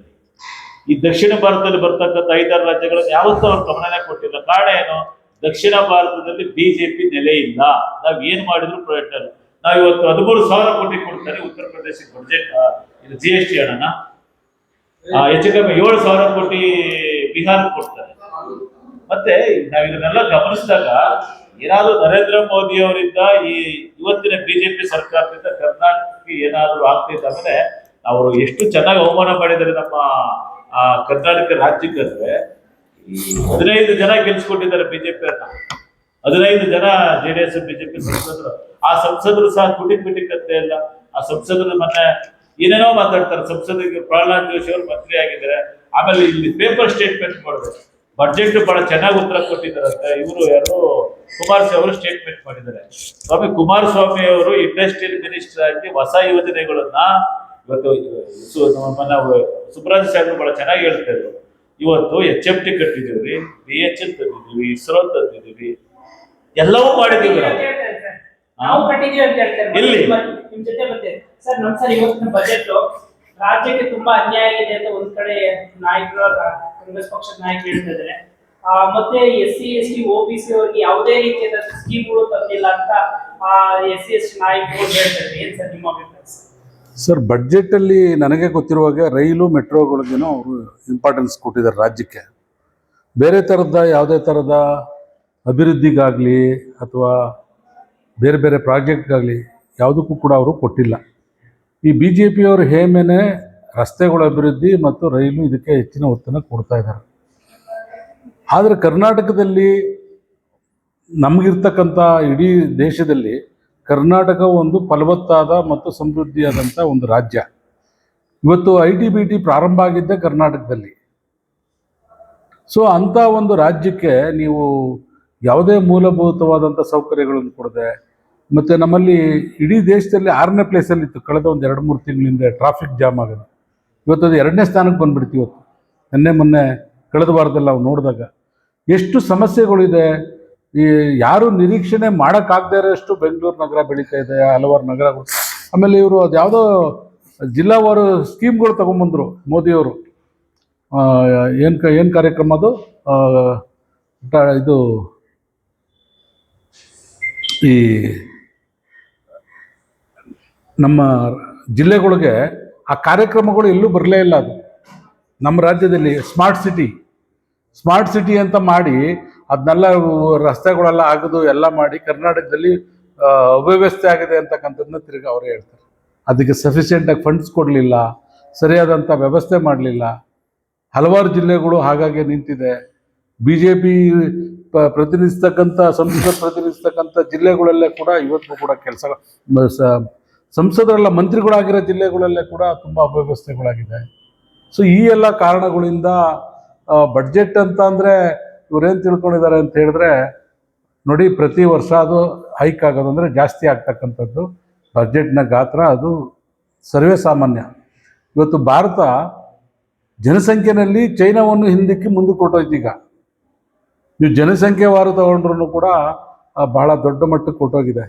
ಈ ದಕ್ಷಿಣ ಭಾರತದಲ್ಲಿ ಬರ್ತಕ್ಕಂಥ 5-6 ರಾಜ್ಯಗಳನ್ನು ಯಾವತ್ತೂ ಅವ್ರು ಗಮನನೇ ಕೊಟ್ಟಿಲ್ಲ. ಕಾರಣ ಏನು? ದಕ್ಷಿಣ ಭಾರತದಲ್ಲಿ ಬಿಜೆಪಿ ನೆಲೆ ಇಲ್ಲ. ನಾವ್ ಏನ್ ಮಾಡಿದ್ರು ಪ್ರಯತ್ನ ಇಲ್ಲ. ನಾವ್ ಇವತ್ತು 13,000 ಕೋಟಿ ಕೊಡ್ತಾರೆ ಉತ್ತರ ಪ್ರದೇಶಕ್ಕೆ ಬಡ್ಜೆಟ್, ಇದು GST ಹಣನ. ಹೆಚ್ಚು ಕಮ್ಮಿ 7,000 ಕೋಟಿ ಬಿಹಾರಕ್ಕೆ ಕೊಡ್ತಾರೆ. ಮತ್ತೆ ನಾವ್ ಇದನ್ನೆಲ್ಲ ಗಮನಿಸಿದಾಗ ಏನಾದ್ರು ನರೇಂದ್ರ ಮೋದಿ ಅವರಿಂದ ಇವತ್ತಿನ ಬಿಜೆಪಿ ಸರ್ಕಾರದಿಂದ ಕರ್ನಾಟಕಕ್ಕೆ ಏನಾದ್ರು ಆಗ್ತಿದ್ರೆ, ಅವರು ಎಷ್ಟು ಚೆನ್ನಾಗಿ ಅವಮಾನ ಮಾಡಿದ್ದಾರೆ ನಮ್ಮ ಕರ್ನಾಟಕ ರಾಜ್ಯಕ್ಕೆ ಅಂದ್ರೆ, 15 ಜನ ಗೆಲ್ಸ್ಕೊಟ್ಟಿದ್ದಾರೆ ಬಿಜೆಪಿ ಅನ್ನ. 15 ಜನ JDS ಬಿಜೆಪಿ ಸಂಸದರು. ಆ ಸಂಸದರು ಸಹ ಕುಟಿಕ್ ಅಂತ ಇಲ್ಲ. ಆ ಸಂಸದರು ಮೊನ್ನೆ ಏನೇನೋ ಮಾತಾಡ್ತಾರೆ. ಸಂಸದರಿಗೆ ಪ್ರಹ್ಲಾದ್ ಜೋಶಿ ಅವರು ಮಂತ್ರಿ ಆಗಿದ್ದಾರೆ. ಆಮೇಲೆ ಇಲ್ಲಿ ಪೇಪರ್ ಸ್ಟೇಟ್ಮೆಂಟ್ ಮಾಡಿದ್ರು. ಬಡ್ಜೆಟ್ ಬಹಳ ಚೆನ್ನಾಗಿ ಉತ್ತರ ಕೊಟ್ಟಿದ್ದಾರಂತೆ. ಇವರು ಯಾರು, ಕುಮಾರಸ್ವಾಮಿ ಅವರು ಸ್ಟೇಟ್ಮೆಂಟ್ ಮಾಡಿದ್ದಾರೆ. ಸ್ವಾಮಿ ಕುಮಾರಸ್ವಾಮಿ ಅವರು ಇಂಡಸ್ಟ್ರಿಯಲ್ ಮಿನಿಸ್ಟರ್ ಆಗಿ ಹೊಸ ಯೋಜನೆಗಳನ್ನ ಇವತ್ತು ಸುಬ್ರಾಜ್ ಸಾಹೇಬ್ ಬಹಳ ಚೆನ್ನಾಗಿ ಹೇಳ್ತಾ ಇದ್ರು. ಇವತ್ತು HFT ಕಟ್ಟಿದೀವಿ, BHL ತಂದಿದೀವಿ, ISRO ತಂದಿದೀವಿ, ಎಲ್ಲವೂ ಮಾಡಿದೀವಿ ನಾವು ಕಟ್ಟಿದೀವಿ ಅಂತ ಹೇಳ್ತಾರೆ. ಇಲ್ಲಿ ನಿಮ್ ಜೊತೆ ಮತ್ತೆ ಸರ್, ಇವತ್ತಿನ ಬಜೆಟ್ ರಾಜ್ಯಕ್ಕೆ ತುಂಬಾ ಅನ್ಯಾಯ ಆಗಿದೆ ಅಂತ ಒಂದ್ ಕಡೆ ನಾಯಕರು, ಕಾಂಗ್ರೆಸ್ ಪಕ್ಷದ ನಾಯಕರು ಹೇಳ್ತಿದ್ದಾರೆ. ಮತ್ತೆ SC ST OBC ಅವರಿಗೆ ಯಾವುದೇ ರೀತಿಯಾದ ಸ್ಕೀಮ್ಗಳು ತಂದಿಲ್ಲ ಅಂತ SC ST ನಾಯಕರು ಹೇಳ್ತಾರೆ. ಏನ್ ಸರ್ ನಿಮ್ಮ ಅಭಿಪ್ರಾಯ? ಸರ್, ಬಡ್ಜೆಟಲ್ಲಿ ನನಗೆ ಗೊತ್ತಿರುವಾಗ ರೈಲು ಮೆಟ್ರೋಗಳಿಗೇನೋ ಅವರು ಇಂಪಾರ್ಟೆನ್ಸ್ ಕೊಟ್ಟಿದ್ದಾರೆ ರಾಜ್ಯಕ್ಕೆ. ಬೇರೆ ಥರದ ಯಾವುದೇ ಥರದ ಅಭಿವೃದ್ಧಿಗಾಗಲಿ ಅಥವಾ ಬೇರೆ ಬೇರೆ ಪ್ರಾಜೆಕ್ಟ್ಗಾಗಲಿ ಯಾವುದಕ್ಕೂ ಕೂಡ ಅವರು ಕೊಟ್ಟಿಲ್ಲ. ಈ BJP ಅವರು ಹೇಮೇನೆ ರಸ್ತೆಗಳ ಅಭಿವೃದ್ಧಿ ಮತ್ತು ರೈಲು ಇದಕ್ಕೆ ಹೆಚ್ಚಿನ ಒತ್ತನ್ನು ಕೊಡ್ತಾ ಇದ್ದಾರೆ. ಆದರೆ ಕರ್ನಾಟಕದಲ್ಲಿ ನಮಗಿರ್ತಕ್ಕಂಥ ಇಡೀ ದೇಶದಲ್ಲಿ ಕರ್ನಾಟಕ ಒಂದು ಫಲವತ್ತಾದ ಮತ್ತು ಸಮೃದ್ಧಿಯಾದಂಥ ಒಂದು ರಾಜ್ಯ. ಇವತ್ತು IT-BT ಪ್ರಾರಂಭ ಆಗಿದ್ದೇ ಕರ್ನಾಟಕದಲ್ಲಿ. ಸೊ ಅಂಥ ಒಂದು ರಾಜ್ಯಕ್ಕೆ ನೀವು ಯಾವುದೇ ಮೂಲಭೂತವಾದಂಥ ಸೌಕರ್ಯಗಳನ್ನು ಕೊಡದೆ, ಮತ್ತು ನಮ್ಮಲ್ಲಿ ಇಡೀ ದೇಶದಲ್ಲಿ 6ನೇ ಪ್ಲೇಸಲ್ಲಿತ್ತು ಕಳೆದ ಒಂದು 2-3 ತಿಂಗಳಿಂದ ಟ್ರಾಫಿಕ್ ಜಾಮ್ ಆಗೋದು. ಇವತ್ತು ಅದು 2ನೇ ಸ್ಥಾನಕ್ಕೆ ಬಂದುಬಿಡ್ತೀವಿ. ಇವತ್ತು ಮೊನ್ನೆ ಕಳೆದ ವಾರದಲ್ಲಿ ನಾವು ನೋಡಿದಾಗ ಎಷ್ಟು ಸಮಸ್ಯೆಗಳಿದೆ. ಈ ಯಾರು ನಿರೀಕ್ಷಣೆ ಮಾಡೋಕ್ಕಾಗದೇ ಇರೋಷ್ಟು ಬೆಂಗಳೂರು ನಗರ ಬೆಳೀತಾ ಇದೆ, ಹಲವಾರು ನಗರಗಳು. ಆಮೇಲೆ ಇವರು ಅದು ಯಾವುದೋ ಜಿಲ್ಲಾವಾರು ಸ್ಕೀಮ್ಗಳು ತೊಗೊಂಬಂದರು ಮೋದಿಯವರು. ಏನು ಕಾರ್ಯಕ್ರಮ ಅದು, ಇದು ಈ ನಮ್ಮ ಜಿಲ್ಲೆಗಳಿಗೆ ಆ ಕಾರ್ಯಕ್ರಮಗಳು ಎಲ್ಲೂ ಬರಲೇ ಇಲ್ಲ. ಅದು ನಮ್ಮ ರಾಜ್ಯದಲ್ಲಿ ಸ್ಮಾರ್ಟ್ ಸಿಟಿ ಅಂತ ಮಾಡಿ ಅದನ್ನೆಲ್ಲ ರಸ್ತೆಗಳೆಲ್ಲ ಆಗೋದು ಎಲ್ಲ ಮಾಡಿ ಕರ್ನಾಟಕದಲ್ಲಿ ಅವ್ಯವಸ್ಥೆ ಆಗಿದೆ ಅಂತಕ್ಕಂಥದ್ದನ್ನ ತಿರುಗಿ ಅವರೇ ಹೇಳ್ತಾರೆ. ಅದಕ್ಕೆ ಸಫಿಷಿಯೆಂಟಾಗಿ ಫಂಡ್ಸ್ ಕೊಡಲಿಲ್ಲ, ಸರಿಯಾದಂಥ ವ್ಯವಸ್ಥೆ ಮಾಡಲಿಲ್ಲ. ಹಲವಾರು ಜಿಲ್ಲೆಗಳು ಹಾಗಾಗಿ ನಿಂತಿದೆ. BJP ಪ್ರತಿನಿಧಿಸ್ತಕ್ಕಂಥ ಪ್ರತಿನಿಧಿಸ್ತಕ್ಕಂಥ ಜಿಲ್ಲೆಗಳಲ್ಲೇ ಕೂಡ ಇವತ್ತು ಕೂಡ ಸಂಸದರೆಲ್ಲ ಮಂತ್ರಿಗಳಾಗಿರೋ ಜಿಲ್ಲೆಗಳಲ್ಲೇ ಕೂಡ ತುಂಬ ಅವ್ಯವಸ್ಥೆಗಳಾಗಿದೆ. ಸೊ ಈ ಎಲ್ಲ ಕಾರಣಗಳಿಂದ ಬಡ್ಜೆಟ್ ಅಂತ ಅಂದರೆ ಇವರೇನು ತಿಳ್ಕೊಂಡಿದ್ದಾರೆ ಅಂತ ಹೇಳಿದ್ರೆ, ನೋಡಿ, ಪ್ರತಿ ವರ್ಷ ಅದು ಹೈಕ್ ಆಗೋದು ಅಂದರೆ ಜಾಸ್ತಿ ಆಗ್ತಕ್ಕಂಥದ್ದು ಬಡ್ಜೆಟ್ನ ಗಾತ್ರ, ಅದು ಸರ್ವೇ ಸಾಮಾನ್ಯ. ಇವತ್ತು ಭಾರತ ಜನಸಂಖ್ಯೆಯಲ್ಲಿ ಚೈನಾವನ್ನು ಹಿಂದಕ್ಕೆ ಮುಂದಕ್ಕೆ ಕೊಟ್ಟೋಯ್ತು. ಈಗ ನೀವು ಜನಸಂಖ್ಯೆವಾರು ತಗೊಂಡ್ರೂ ಕೂಡ ಬಹಳ ದೊಡ್ಡ ಮಟ್ಟಕ್ಕೆ ಕೊಟ್ಟೋಗಿದೆ.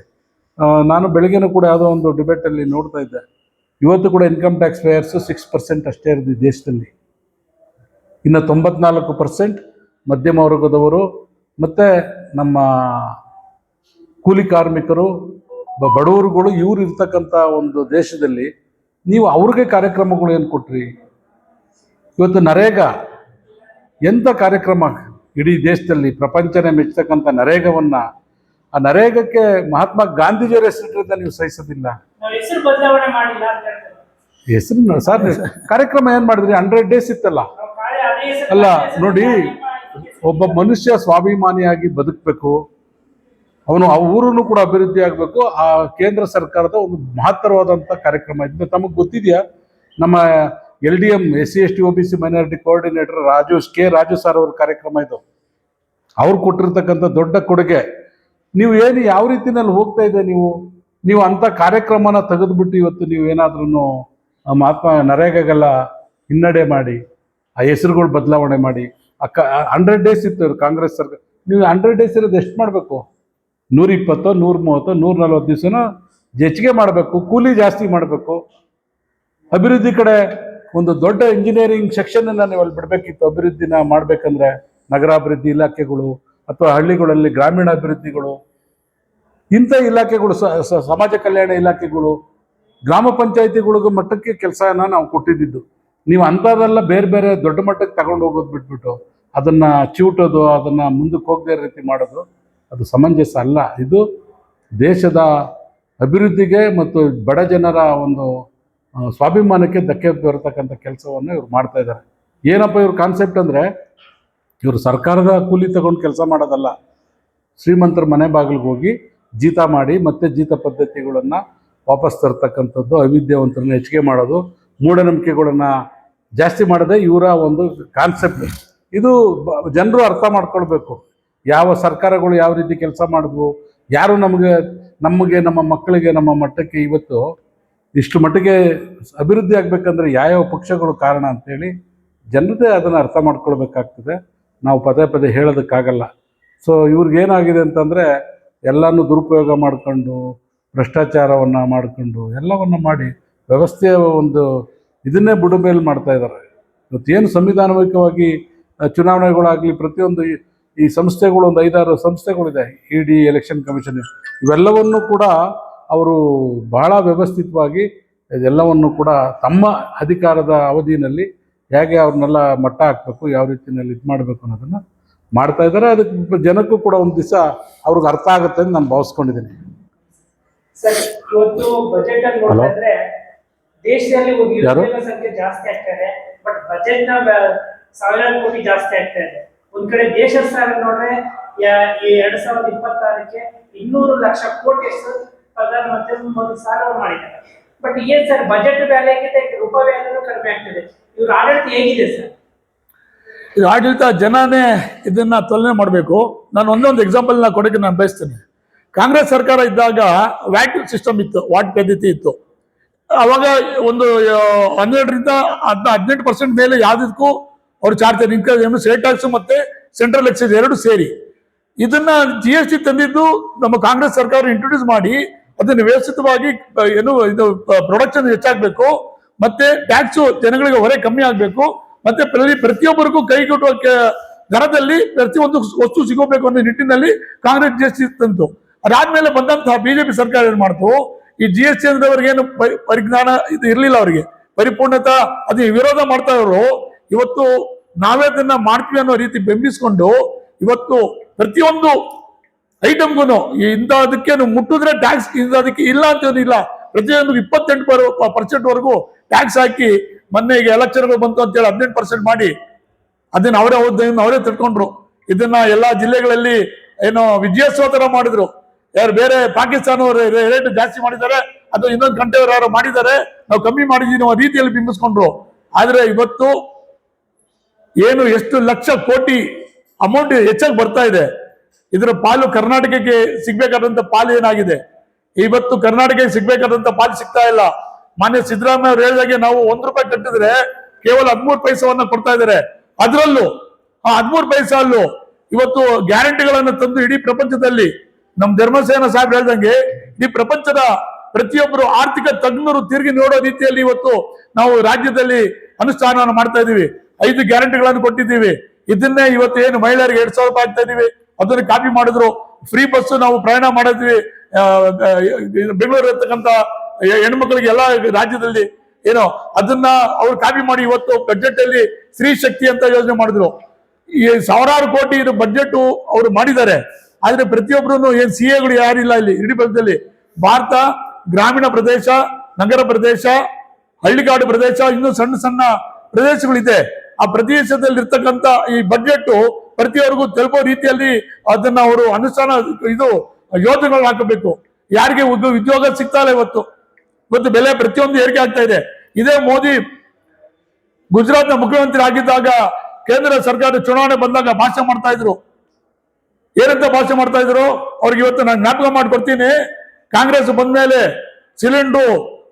ನಾನು ಬೆಳಗ್ಗೆನೂ ಕೂಡ ಯಾವುದೋ ಒಂದು ಡಿಬೇಟಲ್ಲಿ ನೋಡ್ತಾ ಇದ್ದೆ, ಇವತ್ತು ಕೂಡ ಇನ್ಕಮ್ ಟ್ಯಾಕ್ಸ್ ಪೇಯರ್ಸು 6% ಅಷ್ಟೇ ಇರೋದು ಈ ದೇಶದಲ್ಲಿ. ಇನ್ನು 94% ಮಧ್ಯಮ ವರ್ಗದವರು ಮತ್ತು ನಮ್ಮ ಕೂಲಿ ಕಾರ್ಮಿಕರು, ಬಡವರುಗಳು ಇವ್ರು ಇರ್ತಕ್ಕಂಥ ಒಂದು ದೇಶದಲ್ಲಿ ನೀವು ಅವ್ರಿಗೆ ಕಾರ್ಯಕ್ರಮಗಳು ಏನು ಕೊಟ್ರಿ? ಇವತ್ತು ನರೇಗಾ ಎಂಥ ಕಾರ್ಯಕ್ರಮ ಇಡೀ ದೇಶದಲ್ಲಿ ಪ್ರಪಂಚನೇ ಮೆಚ್ಚತಕ್ಕಂಥ ನರೇಗಾವನ್ನು, ಆ ನರೇಗಕ್ಕೆ ಮಹಾತ್ಮ ಗಾಂಧೀಜಿಯವರ ಹೆಸರಿಟ್ಟಿರೋದನ್ನ ನೀವು ಸಹಿಸೋದಿಲ್ಲ. ನಾವು ಹೆಸರು ಬದಲಾವಣೆ ಮಾಡಿಲ್ಲ ಅಂತ ಹೇಳ್ತಾರೆ. ಹೆಸರು ಸರ್ ಕಾರ್ಯಕ್ರಮ ಏನು ಮಾಡಿದ್ರಿ? 100 days ಇತ್ತಲ್ಲ. ನಾವು ಕಾಳೆ ಅದೇ ಹೆಸರು ಅಲ್ಲ ಅದೇ ಹೆಸರು ನೋಡಿ, ಒಬ್ಬ ಮನುಷ್ಯ ಸ್ವಾಭಿಮಾನಿಯಾಗಿ ಬದುಕಬೇಕು, ಅವನು ಆ ಊರನ್ನು ಕೂಡ ಅಭಿವೃದ್ಧಿ ಆಗಬೇಕು. ಆ ಕೇಂದ್ರ ಸರ್ಕಾರದ ಒಂದು ಮಹತ್ತರವಾದಂಥ ಕಾರ್ಯಕ್ರಮ ಇದು. ತಮಗೆ ಗೊತ್ತಿದೆಯಾ, ನಮ್ಮ LDM SC/ST OBC minority coordinator Raju sir ಅವ್ರ ಕಾರ್ಯಕ್ರಮ ಇದು. ಅವ್ರು ಕೊಟ್ಟಿರ್ತಕ್ಕಂಥ ದೊಡ್ಡ ಕೊಡುಗೆ. ನೀವು ಏನು ಯಾವ ರೀತಿನಲ್ಲಿ ಹೋಗ್ತಾ ಇದೆ, ನೀವು ಅಂಥ ಕಾರ್ಯಕ್ರಮನ ತೆಗೆದುಬಿಟ್ಟು ಇವತ್ತು ನೀವು ಏನಾದ್ರೂ ಮಹಾತ್ಮ ನರೇಗಾಗೆಲ್ಲ ಹಿನ್ನಡೆ ಮಾಡಿ, ಆ ಹೆಸರುಗಳು ಬದಲಾವಣೆ ಮಾಡಿ, 100 days ಇತ್ತು ಕಾಂಗ್ರೆಸ್ ಸರ್ಕಾರ. ನೀವು 100 days ಇರೋದು ಎಷ್ಟು ಮಾಡಬೇಕು? 120, 130, 140 ದಿವಸನ ಹೆಚ್ಚಿಗೆ ಮಾಡಬೇಕು, ಕೂಲಿ ಜಾಸ್ತಿ ಮಾಡಬೇಕು. ಅಭಿವೃದ್ಧಿ ಕಡೆ ಒಂದು ದೊಡ್ಡ ಇಂಜಿನಿಯರಿಂಗ್ ಸೆಕ್ಷನನ್ನು ನೀವು ಅಲ್ಲಿ ಬಿಡಬೇಕಿತ್ತು. ಅಭಿವೃದ್ಧಿನ ಮಾಡಬೇಕಂದ್ರೆ ನಗರಾಭಿವೃದ್ಧಿ ಇಲಾಖೆಗಳು ಅಥವಾ ಹಳ್ಳಿಗಳಲ್ಲಿ ಗ್ರಾಮೀಣ ಅಭಿವೃದ್ಧಿಗಳು, ಇಂಥ ಇಲಾಖೆಗಳು, ಸಮಾಜ ಕಲ್ಯಾಣ ಇಲಾಖೆಗಳು, ಗ್ರಾಮ ಪಂಚಾಯಿತಿಗಳಿಗೂ ಮಟ್ಟಕ್ಕೆ ಕೆಲಸನ ನಾವು ಕೊಟ್ಟಿದ್ದು. ನೀವು ಅಂಥದ್ದೆಲ್ಲ ಬೇರೆ ಬೇರೆ ದೊಡ್ಡ ಮಟ್ಟಕ್ಕೆ ತಗೊಂಡು ಹೋಗೋದು ಬಿಟ್ಬಿಟ್ಟು ಅದನ್ನು ಚಿವುಟೋದು, ಅದನ್ನು ಮುಂದಕ್ಕೆ ಹೋಗದೇ ರೀತಿ ಮಾಡೋದು ಅದು ಸಮಂಜಸ ಅಲ್ಲ. ಇದು ದೇಶದ ಅಭಿವೃದ್ಧಿಗೆ ಮತ್ತು ಬಡ ಜನರ ಒಂದು ಸ್ವಾಭಿಮಾನಕ್ಕೆ ಧಕ್ಕೆ ಬರತಕ್ಕಂಥ ಕೆಲಸವನ್ನು ಇವ್ರು ಮಾಡ್ತಾ ಇದ್ದಾರೆ. ಏನಪ್ಪ ಇವ್ರ ಕಾನ್ಸೆಪ್ಟ್ ಅಂದರೆ, ಇವರು ಸರ್ಕಾರದ ಕೂಲಿ ತಗೊಂಡು ಕೆಲಸ ಮಾಡೋದಲ್ಲ, ಶ್ರೀಮಂತರ ಮನೆ ಬಾಗಿಲಿಗೆ ಹೋಗಿ ಜೀತ ಮಾಡಿ ಮತ್ತೆ ಜೀತ ಪದ್ಧತಿಗಳನ್ನು ವಾಪಸ್ ತರ್ತಕ್ಕಂಥದ್ದು, ಅವಿದ್ಯಾವಂತರನ್ನ ಹೆಚ್ಚಿಗೆ ಮಾಡೋದು, ಮೂಢನಂಬಿಕೆಗಳನ್ನು ಜಾಸ್ತಿ ಮಾಡೋದೇ ಇವರ ಒಂದು ಕಾನ್ಸೆಪ್ಟ್. ಇದು ಜನರು ಅರ್ಥ ಮಾಡ್ಕೊಳ್ಬೇಕು. ಯಾವ ಸರ್ಕಾರಗಳು ಯಾವ ರೀತಿ ಕೆಲಸ ಮಾಡಿದ್ವು, ಯಾರು ನಮಗೆ ನಮ್ಮ ಮಕ್ಕಳಿಗೆ ನಮ್ಮ ಮಟ್ಟಕ್ಕೆ ಇವತ್ತು ಇಷ್ಟು ಮಟ್ಟಿಗೆ ಅಭಿವೃದ್ಧಿ ಆಗಬೇಕಂದ್ರೆ ಯಾವ್ಯಾವ ಪಕ್ಷಗಳು ಕಾರಣ ಅಂತೇಳಿ ಜನರದೇ ಅದನ್ನು ಅರ್ಥ ಮಾಡ್ಕೊಳ್ಬೇಕಾಗ್ತದೆ. ನಾವು ಪದೇ ಪದೇ ಹೇಳೋದಕ್ಕಾಗಲ್ಲ. ಸೊ ಇವ್ರಿಗೇನಾಗಿದೆ ಅಂತಂದರೆ, ಎಲ್ಲನೂ ದುರುಪಯೋಗ ಮಾಡಿಕೊಂಡು, ಭ್ರಷ್ಟಾಚಾರವನ್ನು ಮಾಡಿಕೊಂಡು, ಎಲ್ಲವನ್ನು ಮಾಡಿ ವ್ಯವಸ್ಥೆಯ ಒಂದು ಇದನ್ನೇ ಬುಡಮೇಲು ಮಾಡ್ತಾ ಇದ್ದಾರೆ. ಇವತ್ತೇನು ಸಂವಿಧಾನಿಕವಾಗಿ ಚುನಾವಣೆಗಳಾಗಲಿ, ಪ್ರತಿಯೊಂದು ಈ ಸಂಸ್ಥೆಗಳು, ಒಂದು 5-6 ಸಂಸ್ಥೆಗಳಿದೆ, ED, ಎಲೆಕ್ಷನ್ ಕಮಿಷನ್, ಇವೆಲ್ಲವನ್ನು ಕೂಡ ಅವರು ಬಹಳ ವ್ಯವಸ್ಥಿತವಾಗಿ ಎಲ್ಲವನ್ನು ಕೂಡ ತಮ್ಮ ಅಧಿಕಾರದ ಅವಧಿಯಲ್ಲಿ ಹೇಗೆ ಅವ್ರನ್ನೆಲ್ಲ ಮಟ್ಟ ಹಾಕಬೇಕು, ಯಾವ ರೀತಿಯಲ್ಲಿ ಇದು ಮಾಡಬೇಕು ಅನ್ನೋದನ್ನು ಮಾಡ್ತಾ ಇದ್ದಾರೆ. ಅದಕ್ಕೆ ಜನಕ್ಕೂ ಕೂಡ ಒಂದು ದಿವಸ ಅವ್ರಿಗೆ ಅರ್ಥ ಆಗುತ್ತೆ ಅಂತ ನಾನು ಭಾವಿಸ್ಕೊಂಡಿದ್ದೀನಿ. ಸರ್, ಇವತ್ತು ಬಜೆಟ್ ಅಲ್ಲಿ ನೋಡಿದ್ರೆ ದೇಶದಲ್ಲಿ ನಿರುದ್ಯೋಗ ಸಂಖ್ಯೆ ಜಾಸ್ತಿ ಆಗ್ತಾ ಇದೆ, ಬಟ್ ಬಜೆಟ್ ನ 1000 ಕೋಟಿ ಜಾಸ್ತಿ ಆಗ್ತಾ ಇದೆ. ಒಂದ್ ಕಡೆ ದೇಶದ ಸಾಲ ನೋಡ್ರೆ ಈ 2026ಕ್ಕೆ 200 ಲಕ್ಷ ಕೋಟಿ ಪ್ರಧಾನಮಂತ್ರಿ ಮೋದಿ ಸಾಲ ಮಾಡಿದ್ದಾರೆ. ಬಟ್ ಏನ್ ಸರ್, ಬಜೆಟ್ ವ್ಯಾಲ್ಯೂಗಿಂತ ರೂಪಾಯಿ ವ್ಯಾಲ್ಯೂ ಕಡಿಮೆ ಆಗ್ತದೆ. ಇವ್ರ ಆಡಳಿತ ಹೇಗಿದೆ ಸರ್? ಇದು ಆಡಳಿತ ಜನನೇ ಇದನ್ನ ತುಲನೆ ಮಾಡಬೇಕು. ನಾನು ಒಂದೊಂದು ಎಕ್ಸಾಂಪಲ್ ಕೊಡೋಕೆ ನಾನು ಬಯಸ್ತೇನೆ. ಕಾಂಗ್ರೆಸ್ ಸರ್ಕಾರ ಇದ್ದಾಗ ವ್ಯಾಟ್ ಸಿಸ್ಟಮ್ ಇತ್ತು, ವಾಟ್ ಪದ್ಧತಿ ಇತ್ತು. ಅವಾಗ ಒಂದು 12ರಿಂದ 18% ಮೇಲೆ ಯಾವುದಕ್ಕೂ ಅವ್ರು ಚಾರ್ಜ್ ಇನ್ಕಮ್, ಸ್ಟೇಟ್ ಟ್ಯಾಕ್ಸ್ ಮತ್ತೆ ಸೆಂಟ್ರಲ್ ಎಕ್ಸೈಸ್ ಎರಡು ಸೇರಿ. ಇದನ್ನ GST ತಂದಿದ್ದು ನಮ್ಮ ಕಾಂಗ್ರೆಸ್ ಸರ್ಕಾರ ಇಂಟ್ರೊಡ್ಯೂಸ್ ಮಾಡಿ ಅದನ್ನು ವ್ಯವಸ್ಥಿತವಾಗಿ ಏನು ಇದು ಪ್ರೊಡಕ್ಷನ್ ಹೆಚ್ಚಾಗಬೇಕು, ಮತ್ತೆ ಟ್ಯಾಕ್ಸ್ ಜನಗಳಿಗೆ ಹೊರೆ ಕಮ್ಮಿ ಆಗಬೇಕು, ಮತ್ತೆ ಪ್ರತಿಯೊಬ್ಬರಿಗೂ ಕೈಗೊಟ್ಟುವ ದರದಲ್ಲಿ ಪ್ರತಿಯೊಂದು ವಸ್ತು ಸಿಗಬೇಕು ಅನ್ನೋ ನಿಟ್ಟಿನಲ್ಲಿ ಕಾಂಗ್ರೆಸ್ GST ತಂತು. ಅದಾದ್ಮೇಲೆ ಬಂದಂತಹ BJP ಸರ್ಕಾರ ಏನ್ ಮಾಡ್ತು, ಈ GST ಅಂದ್ರೆ ಅವ್ರಿಗೇನು ಪರಿಜ್ಞಾನ ಇದು ಇರ್ಲಿಲ್ಲ, ಅವರಿಗೆ ಪರಿಪೂರ್ಣತಾ ಅದು ವಿರೋಧ ಮಾಡ್ತಾ ಇರೋರು. ಇವತ್ತು ನಾವೇ ಅದನ್ನ ಮಾಡ್ತೀವಿ ಅನ್ನೋ ರೀತಿ ಬೆಂಬಿಸ್ಕೊಂಡು ಇವತ್ತು ಪ್ರತಿಯೊಂದು ಐಟಮ್ಗೂ ಇಂಥದಕ್ಕೆ ಮುಟ್ಟಿದ್ರೆ ಟ್ಯಾಕ್ಸ್, ಇಂಥದಕ್ಕೆ ಇಲ್ಲ ಅಂತೇನಿಲ್ಲ, ಪ್ರತಿಯೊಂದು 28% ವರೆಗೂ ಟ್ಯಾಕ್ಸ್ ಹಾಕಿ, ಮೊನ್ನೆ ಈಗ ಎಲೆಕ್ಷನ್ಗಳು ಬಂತು ಅಂತೇಳಿ 18% ಮಾಡಿ ಅದನ್ನ ಅವರೇ ತಿಳ್ಕೊಂಡ್ರು. ಇದನ್ನ ಎಲ್ಲಾ ಜಿಲ್ಲೆಗಳಲ್ಲಿ ಏನೋ ವಿಜಯೋತ್ಸವ ತರ ಮಾಡಿದ್ರು. ಯಾರು ಬೇರೆ ಪಾಕಿಸ್ತಾನವರು ರೇಟ್ ಜಾಸ್ತಿ ಮಾಡಿದ್ದಾರೆ, ಅದು ಇನ್ನೊಂದು ಗಂಟೆಯವರು ಯಾರು ಮಾಡಿದ್ದಾರೆ, ನಾವು ಕಮ್ಮಿ ಮಾಡಿದೀವಿ ಅನ್ನೋ ರೀತಿಯಲ್ಲಿ ಬಿಂಬಿಸ್ಕೊಂಡ್ರು. ಆದ್ರೆ ಇವತ್ತು ಏನು ಎಷ್ಟು ಲಕ್ಷ ಕೋಟಿ ಅಮೌಂಟ್ ಹೆಚ್ಚಾಗಿ ಬರ್ತಾ ಇದೆ, ಇದರ ಪಾಲು ಕರ್ನಾಟಕಕ್ಕೆ ಸಿಗ್ಬೇಕಾದಂತ ಪಾಲು ಏನಾಗಿದೆ? ಇವತ್ತು ಕರ್ನಾಟಕಕ್ಕೆ ಸಿಗ್ಬೇಕಾದಂತ ಪಾಲು ಸಿಗ್ತಾ ಇಲ್ಲ. ಮಾನ್ಯ ಸಿದ್ದರಾಮಯ್ಯ ಅವರು ಹೇಳಿದಾಗೆ ನಾವು 1 ರೂಪಾಯಿ ಕಟ್ಟಿದ್ರೆ ಕೇವಲ 13 ಪೈಸವನ್ನ ಕೊಡ್ತಾ ಇದ್ದಾರೆ. ಅದರಲ್ಲೂ ಆ 13 ಪೈಸಲ್ಲೂ ಇವತ್ತು ಗ್ಯಾರಂಟಿಗಳನ್ನು ತಂದು ಇಡೀ ಪ್ರಪಂಚದಲ್ಲಿ ನಮ್ಮ ಧರ್ಮಸೇನ ಸಾಹೇಬ್ ಹೇಳ್ದಂಗೆ ಇಡೀ ಪ್ರಪಂಚದ ಪ್ರತಿಯೊಬ್ಬರು ಆರ್ಥಿಕ ತಜ್ಞರು ತಿರುಗಿ ನೋಡೋ ರೀತಿಯಲ್ಲಿ ಇವತ್ತು ನಾವು ರಾಜ್ಯದಲ್ಲಿ ಅನುಷ್ಠಾನವನ್ನು ಮಾಡ್ತಾ ಇದೀವಿ. 5 ಗ್ಯಾರಂಟಿಗಳನ್ನು ಕೊಟ್ಟಿದ್ದೀವಿ. ಇದನ್ನೇ ಇವತ್ತು ಏನು ಮಹಿಳೆಯರಿಗೆ 2,000 ರೂಪಾಯಿ ಆಗ್ತಾ ಇದೀವಿ, ಅದನ್ನ ಕಾಪಿ ಮಾಡಿದ್ರು. ಫ್ರೀ ಬಸ್ ನಾವು ಪ್ರಯಾಣ ಮಾಡಿದ್ವಿ ಬೆಂಗಳೂರು ಇರ್ತಕ್ಕಂಥ ಹೆಣ್ಮಕ್ಳಿಗೆ ಎಲ್ಲ ರಾಜ್ಯದಲ್ಲಿ ಏನೋ ಅದನ್ನ ಅವ್ರು ಕಾಪಿ ಮಾಡಿ ಇವತ್ತು ಬಜೆಟ್ ಅಲ್ಲಿ ಸ್ತ್ರೀ ಶಕ್ತಿ ಅಂತ ಯೋಜನೆ ಮಾಡಿದ್ರು. ಈ ಸಾವಿರಾರು ಕೋಟಿ ಇದು ಬಜೆಟ್ ಅವರು ಮಾಡಿದ್ದಾರೆ. ಆದ್ರೆ ಪ್ರತಿಯೊಬ್ಬರು ಏನ್ CAಗಳು ಯಾರಿಲ್ಲ ಇಲ್ಲಿ ಇಡೀ ಭಾರತದಲ್ಲಿ. ಭಾರತ ಗ್ರಾಮೀಣ ಪ್ರದೇಶ, ನಗರ ಪ್ರದೇಶ, ಹಳ್ಳಿಗಾಡು ಪ್ರದೇಶ, ಇನ್ನೂ ಸಣ್ಣ ಸಣ್ಣ ಪ್ರದೇಶಗಳಿದೆ. ಆ ಪ್ರದೇಶದಲ್ಲಿ ಇರ್ತಕ್ಕಂಥ ಈ ಬಜೆಟ್ ಪ್ರತಿಯೊಬ್ಬರಿಗೂ ತಲುಪೋ ರೀತಿಯಲ್ಲಿ ಅದನ್ನ ಅವರು ಅನುಷ್ಠಾನ ಇದು ಯೋಜನೆಗಳನ್ನ ಹಾಕಬೇಕು. ಯಾರಿಗೆ ಉದ್ಯೋಗ ಸಿಗ್ತಾ ಇಲ್ಲ ಇವತ್ತು ಬೆಲೆ ಪ್ರತಿಯೊಂದು ಏರಿಕೆ ಆಗ್ತಾ ಇದೆ. ಇದೇ ಮೋದಿ ಗುಜರಾತ್ ನ ಮುಖ್ಯಮಂತ್ರಿ ಆಗಿದ್ದಾಗ ಕೇಂದ್ರ ಸರ್ಕಾರ ಚುನಾವಣೆ ಬಂದಾಗ ಭಾಷಣ ಮಾಡ್ತಾ ಇದ್ರು. ಏನಂತ ಭಾಷಣ ಮಾಡ್ತಾ ಇದ್ರು ಅವ್ರಿಗೆ ಇವತ್ತು ನಾನು ಜ್ಞಾಪಕ ಮಾಡ್ಕೊಡ್ತೀನಿ. ಕಾಂಗ್ರೆಸ್ ಬಂದ್ಮೇಲೆ ಸಿಲಿಂಡ್ರು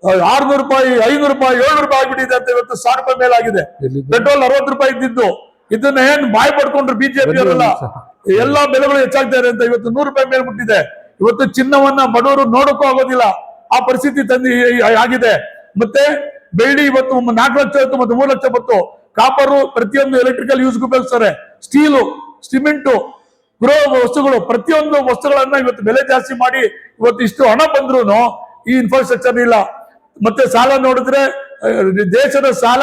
600 ರೂಪಾಯಿ, 500 ರೂಪಾಯಿ, 700 ರೂಪಾಯಿ ಆಗ್ಬಿಟ್ಟಿದೆ ಅಂತ ಇವತ್ತು 1,000 ರೂಪಾಯಿ ಮೇಲೆ ಆಗಿದೆ. ಪೆಟ್ರೋಲ್ 60 ರೂಪಾಯಿ ಇದ್ದಿದ್ದು ಇದನ್ನ ಏನ್ ಬಾಯ್ ಪಡ್ಕೊಂಡ್ರು ಬಿಜೆಪಿ ಅವರೆಲ್ಲ. ಎಲ್ಲಾ ಬೆಲೆಗಳು ಹೆಚ್ಚಾಗ್ತಾ ಇದೆ ಅಂತ ಇವತ್ತು 100 ರೂಪಾಯಿ ಮೇಲೆ ಮುಟ್ಟಿದೆ. ಇವತ್ತು ಚಿನ್ನವನ್ನ ಬಡವರು ನೋಡಕ್ಕೂ ಆಗೋದಿಲ್ಲ, ಆ ಪರಿಸ್ಥಿತಿ ಆಗಿದೆ. ಮತ್ತೆ ಬೆಳ್ಳಿ ಇವತ್ತು 4 ಲಕ್ಷ ಇತ್ತು, ಮತ್ತೆ 3 ಲಕ್ಷ ಬಂತು. ಕಾಪರು ಪ್ರತಿಯೊಂದು ಎಲೆಕ್ಟ್ರಿಕಲ್ ಯೂಸ್ಗೆ ಉಪಯೋಗಿಸ್ತಾರೆ. ಸ್ಟೀಲು, ಸಿಮೆಂಟು, ಗೃಹ ವಸ್ತುಗಳು, ಪ್ರತಿಯೊಂದು ವಸ್ತುಗಳನ್ನ ಇವತ್ತು ಬೆಲೆ ಜಾಸ್ತಿ ಮಾಡಿ ಇವತ್ತು ಇಷ್ಟು ಹಣ ಬಂದ್ರು ಈ ಇನ್ಫ್ರಾಸ್ಟ್ರಕ್ಚರ್ ಇಲ್ಲ. ಮತ್ತೆ ಸಾಲ ನೋಡಿದ್ರೆ ದೇಶದ ಸಾಲ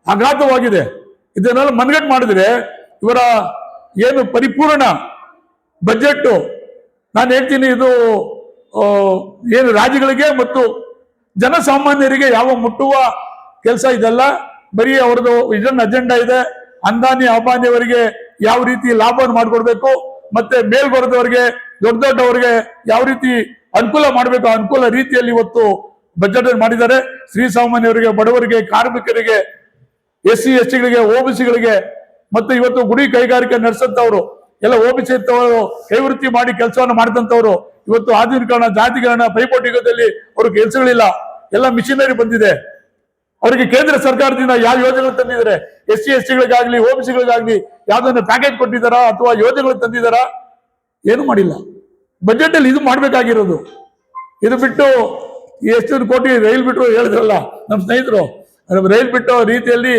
ಅಗಾಧವಾಗಿದೆ. ಇದನ್ನೆಲ್ಲ ಮನಗಟ್ಟು ಮಾಡಿದ್ರೆ ಇವರ ಏನು ಪರಿಪೂರ್ಣ ಬಜೆಟ್ ನಾನು ಹೇಳ್ತೀನಿ, ಇದು ಏನು ರಾಜ್ಯಗಳಿಗೆ ಮತ್ತು ಜನಸಾಮಾನ್ಯರಿಗೆ ಯಾವ ಮುಟ್ಟುವ ಕೆಲಸ ಇದೆಲ್ಲ. ಬರೀ ಅವ್ರದ್ದು ಇದನ್ನ ಅಜೆಂಡಾ ಇದೆ. ಅಂದಾನಿ ಅಂಬಾನಿಯವರಿಗೆ ಯಾವ ರೀತಿ ಲಾಭವನ್ನು ಮಾಡಿಕೊಡ್ಬೇಕು, ಮತ್ತೆ ಮೇಲ್ವರ್ಗದವರಿಗೆ ದೊಡ್ಡ ದೊಡ್ಡವರಿಗೆ ಯಾವ ರೀತಿ ಅನುಕೂಲ ಮಾಡಬೇಕು, ಅನುಕೂಲ ರೀತಿಯಲ್ಲಿ ಇವತ್ತು ಬಜೆಟ್ ಮಾಡಿದ್ದಾರೆ. ಶ್ರೀಸಾಮಾನ್ಯವರಿಗೆ, ಬಡವರಿಗೆ, ಕಾರ್ಮಿಕರಿಗೆ, SC STಗಳಿಗೆ, OBCಗಳಿಗೆ, ಮತ್ತೆ ಇವತ್ತು ಗುಡಿ ಕೈಗಾರಿಕೆ ನಡೆಸಂತವ್ರು ಎಲ್ಲ OBC ಇರ್ತವರು ಕೈವೃತ್ತಿ ಮಾಡಿ ಕೆಲಸವನ್ನು ಮಾಡಿದಂತವ್ರು ಇವತ್ತು ಆಧುನೀಕರಣ, ಜಾತಿಕರಣ, ಪೈಪೋಟಿಗದಲ್ಲಿ ಅವ್ರಿಗೆ ಕೆಲಸಗಳಿಲ್ಲ, ಎಲ್ಲ ಮಿಷನರಿ ಬಂದಿದೆ. ಅವರಿಗೆ ಕೇಂದ್ರ ಸರ್ಕಾರದಿಂದ ಯಾವ ಯೋಜನೆಗಳು ತಂದಿದ್ದಾರೆ? SC STಗಳಿಗಾಗ್ಲಿ, OBCಗಳಿಗಾಗ್ಲಿ ಯಾವ್ದನ್ನ ಪ್ಯಾಕೇಜ್ ಕೊಟ್ಟಿದ್ದಾರಾ ಅಥವಾ ಯೋಜನೆಗಳು ತಂದಿದ್ದಾರಾ? ಏನು ಮಾಡಿಲ್ಲ. ಬಜೆಟ್ ಅಲ್ಲಿ ಇದು ಮಾಡ್ಬೇಕಾಗಿರೋದು. ಇದು ಬಿಟ್ಟು ಎಷ್ಟು ಕೋಟಿ ರೈಲ್ ಬಿಟ್ಟು ಹೇಳಿದ್ರಲ್ಲ ನಮ್ಮ ಸ್ನೇಹಿತರು, ರೈಲ್ ಬಿಟ್ಟು ರೀತಿಯಲ್ಲಿ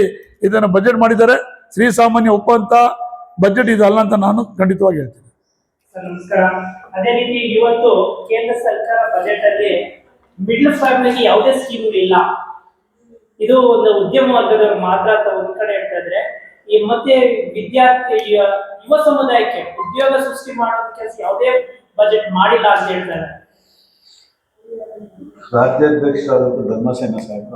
ಇದನ್ನ ಬಜೆಟ್ ಮಾಡಿದ್ದಾರೆ. ಶ್ರೀಸಾಮಾನ್ಯ ಒಪ್ಪಂತ ಬಜೆಟ್ ಇದಲ್ಲ ಅಂತ ನಾನು ಖಂಡಿತವಾಗಿ ಹೇಳ್ತೀನಿ. ಸರ್ ನಮಸ್ಕಾರ. ಅದೇ ರೀತಿ ಇವತ್ತು ಕೇಂದ್ರ ಸರ್ಕಾರ ಬಜೆಟ್ ಅಲ್ಲಿ ಮಿಡ್ಲ್ ಫ್ಯಾಮಿಲಿಗೆ ಯಾವುದೇ ಸ್ಕೀಮ್ ಇಲ್ಲ. ಇದು ಒಂದು ಉದ್ಯಮ ವರ್ಗದವರು ಮಾತ್ರ ಅಂತ ಒಂದ್ ಕಡೆ ಹೇಳ್ತಾ ಇದ್ರೆ, ಈ ಮತ್ತೆ ವಿದ್ಯಾರ್ಥಿ ಯುವ ಸಮುದಾಯಕ್ಕೆ ಉದ್ಯೋಗ ಸೃಷ್ಟಿ ಮಾಡೋದ ಕೆಲಸ ಯಾವುದೇ ಬಜೆಟ್ ಮಾಡಿಲ್ಲ ಅಂತ ಹೇಳ್ತಾರೆ. ರಾಜ್ಯಾಧ್ಯಕ್ಷರಾದ ಧರ್ಮಸೇನ ಸಾಹೇಬ್